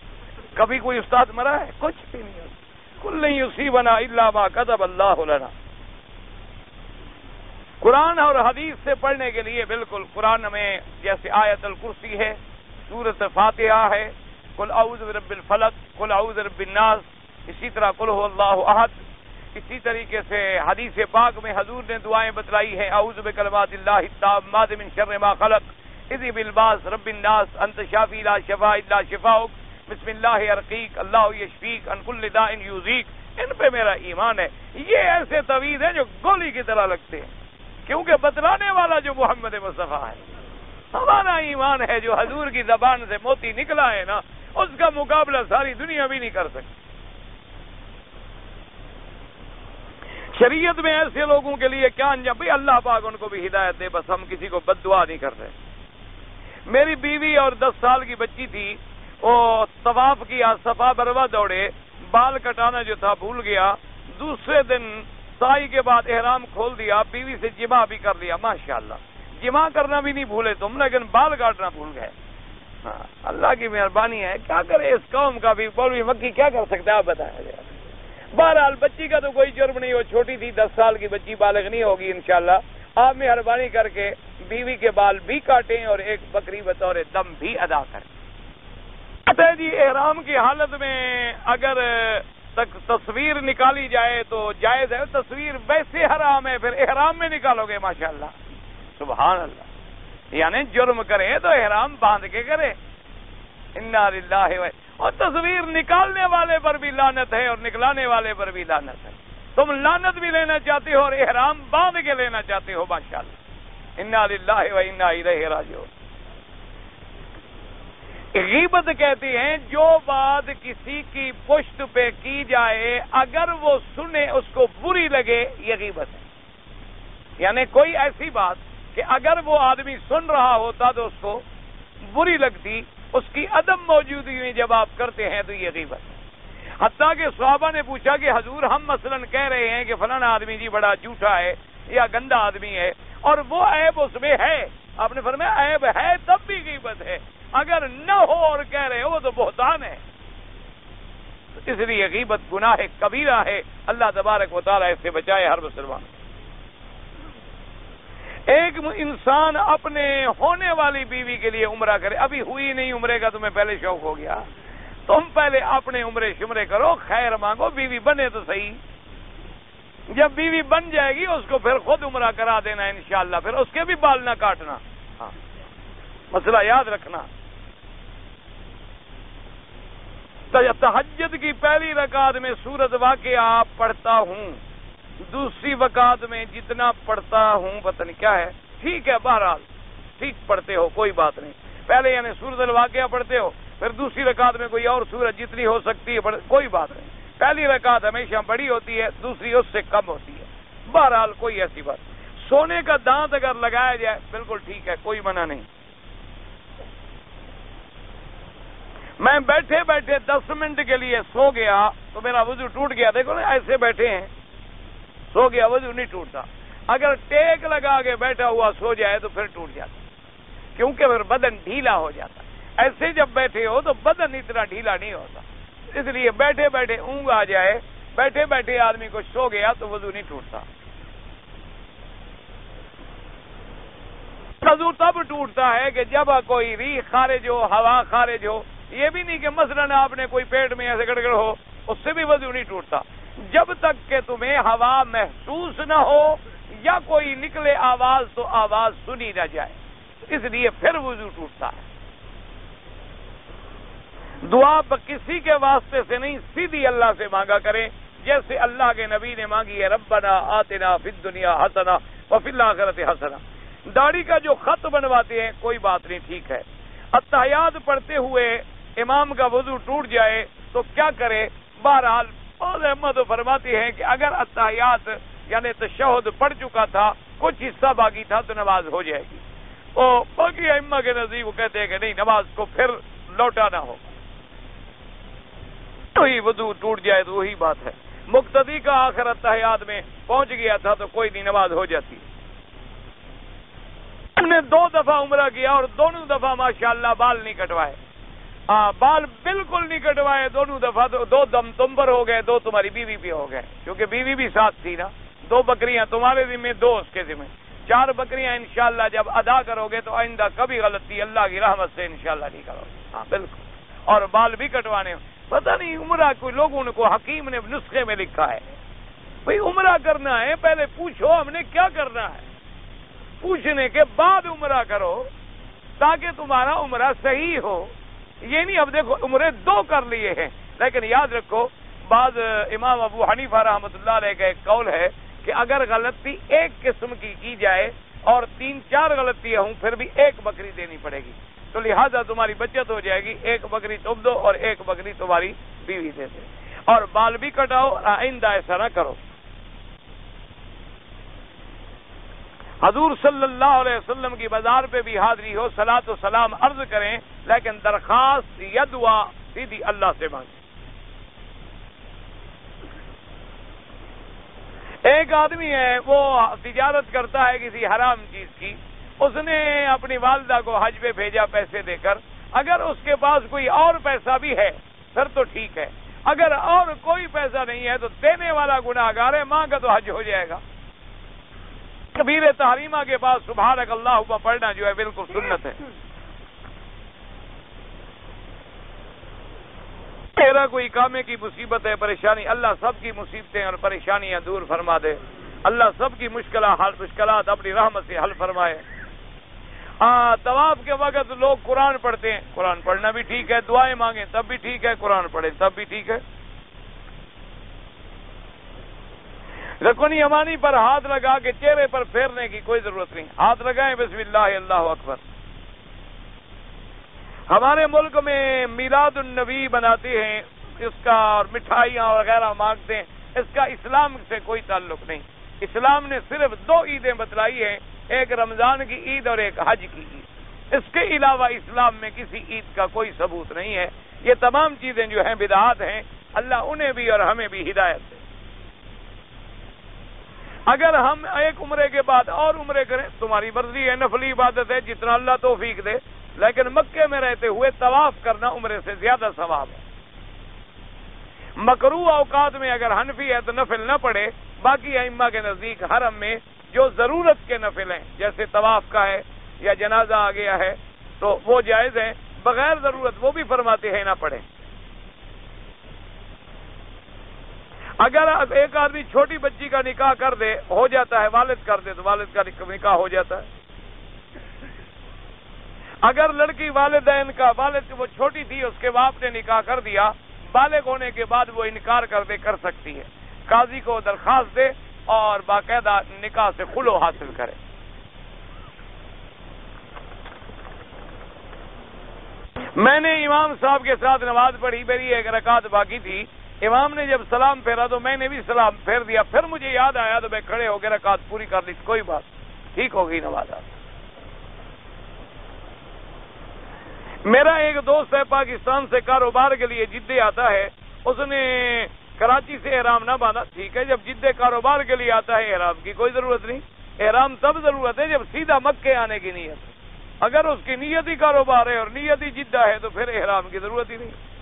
کبھی کوئی استاد مرا ہے؟ کچھ بھی نہیں ہوتا۔ کل نہیں یصیبنا الا ما کتب اللہ لنا۔ قرآن اور حدیث سے پڑھنے کے لیے بالکل قرآن میں جیسے آیت الکرسی ہے، سورۃ فاتحہ ہے، قل اعوذ برب الفلق، قل اعوذ برب الناس، اسی طرح قل هو اللہ احد، اسی طریقے سے حدیث پاک میں حضور نے دعائیں بتلائی ہیں، اعوذ بکلمات اللہ التامات من شر ما خلق، اذهب الباس رب الناس انت شافی لا شفاء الا شفاؤک، بسم اللہ ارقیک اللہ یشفیک ان کل داء یؤذیک۔ ان پہ میرا ایمان ہے۔ یہ ایسے تعویذ ہیں جو گولی کی طرح لگتے ہیں، کیونکہ بتلانے والا جو محمد مصطفیٰ ہے، ہمارا ایمان ہے جو حضور کی زبان سے موتی نکلا ہے نا، اس کا مقابلہ ساری دنیا بھی نہیں کر سکتی۔ شریعت میں ایسے لوگوں کے لیے کیا انجام؟ بھائی اللہ پاک ان کو بھی ہدایت دے، بس ہم کسی کو بد دعا نہیں کرتے۔ میری بیوی اور 10 سال کی بچی تھی، وہ طواف کیا، صفا مروہ دوڑے، بال کٹانا جو تھا بھول گیا، دوسرے دن سائی کے بعد احرام کھول دیا، بیوی سے جمع بھی کر لیا، ماشاءاللہ جمع کرنا بھی نہیں بھولے تم، لیکن بال کاٹنا بھول گئے۔ ہاں اللہ کی مہربانی ہے، کیا کرے اس قوم کا بھی، مولوی مکی کیا کر سکتا ہے آپ بتائیں۔ بہرحال بچی کا تو کوئی جرم نہیں، وہ چھوٹی تھی، 10 سال کی بچی، بالغ نہیں ہوگی انشاءاللہ۔ آپ مہربانی کر کے بیوی کے بال بھی کاٹیں اور ایک بکری بطور دم بھی ادا کریں۔ جی احرام کی حالت میں اگر تصویر نکالی جائے تو جائز ہے، تصویر ویسے حرام ہے، پھر احرام میں نکالو گے، ماشاءاللہ سبحان اللہ، یعنی جرم کرے تو احرام باندھ کے کرے، انا للہ اور تصویر نکالنے والے پر بھی لعنت ہے اور نکلانے والے پر بھی لعنت ہے، تم لعنت بھی لینا چاہتے ہو اور احرام باندھ کے لینا چاہتے ہو، ماشاءاللہ انا للہ و انا الیہ راجعون۔ غیبت کہتے ہیں جو بات کسی کی پشت پہ کی جائے اگر وہ سنے اس کو بری لگے، یہ غیبت ہے، یعنی کوئی ایسی بات کہ اگر وہ آدمی سن رہا ہوتا تو اس کو بری لگتی، اس کی عدم موجودگی میں جب آپ کرتے ہیں تو یہ غیبت ہے۔ حتیٰ کہ صحابہ نے پوچھا کہ حضور ہم مثلا کہہ رہے ہیں کہ فلانا آدمی جی بڑا جھوٹا ہے یا گندا آدمی ہے اور وہ عیب اس میں ہے، آپ نے فرمایا عیب ہے تب بھی غیبت ہے، اگر نہ ہو اور کہہ رہے ہو تو بہتان ہے۔ اس لیے غیبت گناہ کبیرہ ہے، اللہ تبارک و تعالیٰ اس سے بچائے ہر مسلمان۔ ایک انسان اپنے ہونے والی بیوی کے لیے عمرہ کرے، ابھی ہوئی نہیں عمرے کا تمہیں پہلے شوق ہو گیا، تم پہلے اپنے عمرے شمرے کرو، خیر مانگو، بیوی بنے تو صحیح، جب بیوی بن جائے گی اس کو پھر خود عمرہ کرا دینا انشاءاللہ، پھر اس کے بھی بال نہ کاٹنا، ہاں مسئلہ یاد رکھنا۔ تہجد کی پہلی رکعت میں سورۃ واقعہ پڑھتا ہوں، دوسری رکعت میں جتنا پڑھتا ہوں پتہ نہیں کیا ہے، ٹھیک ہے بہرحال ٹھیک پڑھتے ہو کوئی بات نہیں، پہلے یعنی سورۃ الواقعہ پڑھتے ہو، پھر دوسری رکعت میں کوئی اور سورت جتنی ہو سکتی ہے کوئی بات نہیں، پہلی رکعت ہمیشہ بڑی ہوتی ہے، دوسری اس سے کم ہوتی ہے، بہرحال کوئی ایسی بات۔ سونے کا دانت اگر لگایا جائے بالکل ٹھیک ہے، کوئی منع نہیں۔ میں بیٹھے بیٹھے 10 منٹ کے لیے سو گیا تو میرا وضو ٹوٹ گیا، دیکھو نا ایسے بیٹھے ہیں، سو گیا وضو نہیں ٹوٹتا، اگر ٹیک لگا کے بیٹھا ہوا سو جائے تو پھر ٹوٹ جاتا، کیونکہ پھر بدن ڈھیلا ہو جاتا، ایسے جب بیٹھے ہو تو بدن اتنا ڈھیلا نہیں ہوتا، اس لیے بیٹھے بیٹھے اونگ آ جائے، بیٹھے بیٹھے آدمی کو سو گیا تو وضو نہیں ٹوٹتا۔ وضو تب ٹوٹتا ہے کہ جب کوئی ریح خارج ہو، ہوا خارج ہو، یہ بھی نہیں کہ مثلاً آپ نے کوئی پیٹ میں ایسے گڑگڑ ہو، اس سے بھی وضو نہیں ٹوٹتا، جب تک کہ تمہیں ہوا محسوس نہ ہو یا کوئی نکلے آواز تو آواز سنی نہ جائے، اس لیے پھر وضو ٹوٹتا ہے۔ دعا کسی کے واسطے سے نہیں، سیدھی اللہ سے مانگا کریں، جیسے اللہ کے نبی نے مانگی ہے، ربنا آتنا فی الدنیا حسنہ وفی الآخرۃ حسنہ۔ داڑھی کا جو خط بنواتے ہیں کوئی بات نہیں، ٹھیک ہے۔ التحیات پڑھتے ہوئے امام کا وضو ٹوٹ جائے تو کیا کرے؟ بہرحال اور احمد فرماتے ہیں کہ اگر التحیات یعنی تشہد پڑھ چکا تھا، کچھ حصہ باقی تھا تو نماز ہو جائے گی، اور باقی ائمہ کے نزدیک وہ کہتے ہیں کہ نہیں، نماز کو پھر لوٹانا ہوگا، وہی وضو ٹوٹ جائے تو وہی بات ہے۔ مقتدی کا آخر التحیات میں پہنچ گیا تھا تو کوئی نہیں، نماز ہو جاتی۔ ہم نے 2 دفعہ عمرہ کیا اور دونوں دفعہ ماشاءاللہ بال نہیں کٹوائے، بال بالکل نہیں کٹوائے، دونوں دفعہ تو 2 دم تم پر ہو گئے، 2 تمہاری بیوی بھی ہو گئے، کیونکہ بیوی بھی ساتھ تھی نا، 2 بکریاں تمہارے ذمہ، 2 اس کے ذمہ، 4 بکریاں انشاءاللہ جب ادا کرو گے تو آئندہ کبھی غلطی اللہ کی رحمت سے انشاءاللہ نہیں کرو گے، ہاں بالکل، اور بال بھی کٹوانے۔ پتہ نہیں عمرہ کوئی لوگوں کو حکیم نے نسخے میں لکھا ہے، بھئی عمرہ کرنا ہے پہلے پوچھو ہم نے کیا کرنا ہے، پوچھنے کے بعد عمرہ کرو تاکہ تمہارا عمرہ صحیح ہو، یہ نہیں اب دیکھو عمرے 2 کر لیے ہیں، لیکن یاد رکھو بعض امام ابو حنیفہ رحمۃ اللہ علیہ کا ایک قول ہے کہ اگر غلطی ایک قسم کی جائے اور 3-4 غلطیاں ہوں پھر بھی 1 بکری دینی پڑے گی، تو لہذا تمہاری بچت ہو جائے گی، 1 بکری تم دو اور 1 بکری تمہاری بیوی دے دے، اور بال بھی کٹاؤ، آئندہ ایسا نہ کرو۔ حضور صلی اللہ علیہ وسلم کی بازار پہ بھی حاضری ہو، صلاۃ و سلام عرض کریں، لیکن درخواست یا دعا سیدھی اللہ سے مانگیں۔ ایک آدمی ہے وہ تجارت کرتا ہے کسی حرام چیز کی، اس نے اپنی والدہ کو حج پہ بھیجا پیسے دے کر، اگر اس کے پاس کوئی اور پیسہ بھی ہے پھر تو ٹھیک ہے، اگر اور کوئی پیسہ نہیں ہے تو دینے والا گناہگار ہے، ماں کا تو حج ہو جائے گا۔ کبیر تحریمہ کے بعد سبحانک اللہم پڑھنا جو ہے بالکل سنت ہے۔ میرا کوئی کامے کی مصیبت ہے، پریشانی، اللہ سب کی مصیبتیں اور پریشانیاں دور فرما دے، اللہ سب کی مشکلات اپنی رحمت سے حل فرمائے۔ طواف کے وقت لوگ قرآن پڑھتے ہیں، قرآن پڑھنا بھی ٹھیک ہے، دعائیں مانگیں تب بھی ٹھیک ہے، قرآن پڑھیں تب بھی ٹھیک ہے۔ رکن یمانی پر ہاتھ لگا کے چہرے پر پھیرنے کی کوئی ضرورت نہیں، ہاتھ لگائیں بسم اللہ اللہ اکبر۔ ہمارے ملک میں میلاد النبی بناتے ہیں، اس کا اور مٹھائیاں وغیرہ مانگتے ہیں، اس کا اسلام سے کوئی تعلق نہیں۔ اسلام نے صرف 2 عیدیں بتلائی ہیں، ایک رمضان کی عید اور ایک حج کی عید، اس کے علاوہ اسلام میں کسی عید کا کوئی ثبوت نہیں ہے۔ یہ تمام چیزیں جو ہیں بدعات ہیں، اللہ انہیں بھی اور ہمیں بھی ہدایت دے۔ اگر ہم ایک عمرے کے بعد اور عمرے کریں تمہاری مرضی ہے، نفلی عبادت ہے، جتنا اللہ توفیق دے، لیکن مکے میں رہتے ہوئے طواف کرنا عمرے سے زیادہ ثواب ہے۔ مکروہ اوقات میں اگر حنفی ہے تو نفل نہ پڑھے، باقی ائمہ کے نزدیک حرم میں جو ضرورت کے نفل ہیں جیسے طواف کا ہے یا جنازہ آ گیا ہے تو وہ جائز ہیں، بغیر ضرورت وہ بھی فرماتے ہیں نہ پڑھیں۔ اگر ایک آدمی چھوٹی بچی کا نکاح کر دے، ہو جاتا ہے، والد کر دے تو والد کا نکاح ہو جاتا ہے۔ اگر لڑکی والد وہ چھوٹی تھی، اس کے باپ نے نکاح کر دیا، بالغ ہونے کے بعد وہ انکار کر سکتی ہے، قاضی کو درخواست دے اور باقاعدہ نکاح سے خلو حاصل کرے۔ میں نے امام صاحب کے ساتھ نماز پڑھی، میری ایک رکعت باقی تھی، امام نے جب سلام پھیرا تو میں نے بھی سلام پھیر دیا، پھر مجھے یاد آیا تو میں کھڑے ہو کے رکعت پوری کر لی، کوئی بات ٹھیک ہو گئی نماز۔ میرا ایک دوست ہے پاکستان سے کاروبار کے لیے جدے آتا ہے، اس نے کراچی سے احرام نہ باندھا، ٹھیک ہے، جب جدے کاروبار کے لیے آتا ہے احرام کی کوئی ضرورت نہیں، احرام تب ضرورت ہے جب سیدھا مکے آنے کی نیت ہے۔ اگر اس کی نیت ہی کاروبار ہے اور نیت ہی جدہ ہے تو پھر احرام کی ضرورت ہی نہیں۔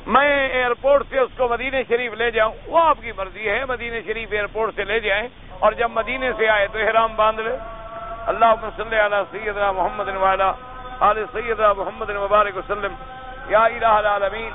میں ایئرپورٹ سے اس کو مدینہ شریف لے جاؤں، وہ آپ کی مرضی ہے، مدینہ شریف ایئرپورٹ سے لے جائیں اور جب مدینے سے آئے تو احرام باندھ لے۔ اللہم صلی علی سیدنا محمد وعلی آل سیدنا محمد مبارک وسلم۔ یا الہ العالمین،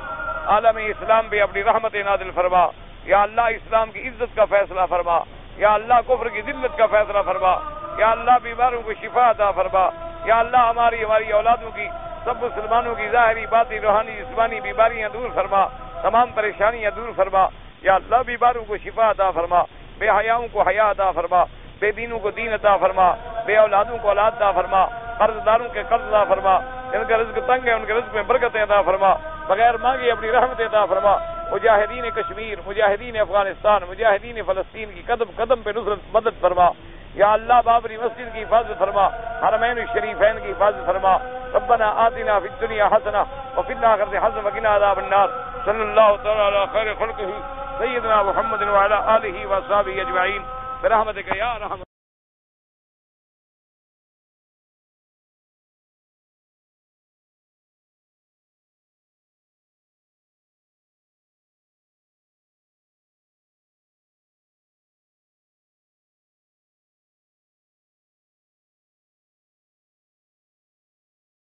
عالم اسلام بھی اپنی رحمت نازل فرما، یا اللہ اسلام کی عزت کا فیصلہ فرما، یا اللہ کفر کی ذلت کا فیصلہ فرما، یا اللہ بیماروں کو شفا عطا فرما، یا اللہ ہماری اولادوں کی، سب مسلمانوں کی ظاہری باطنی روحانی جسمانی بیماریاں دور فرما، تمام پریشانیاں دور فرما، یا اللہ بیماروں کو شفا عطا فرما، بے حیاؤں کو حیا عطا فرما، بے دینوں کو دین عطا فرما، بے اولادوں کو اولاد عطا فرما، قرض داروں کے قرض عطا فرما، جن کا رزق تنگ ہے ان کے رزق میں برکتیں عطا فرما، بغیر مانگے اپنی رحمت عطا فرما۔ مجاہدین کشمیر، مجاہدین افغانستان، مجاہدین فلسطین کی قدم قدم پہ نصرت مدد فرما، یا اللہ بابری مسجد کی حفاظت فرما، حرمین الشریفین کی حفاظت فرما۔ ربنا آتنا فی الدنیا حسنہ وفی الآخرۃ حسنہ وقنا عذاب النار۔ صلی اللہ تعالی علی خیر خلقہ سیدنا محمد وعلی آلہ وصحبہ اجمعین برحمتک یا ارحم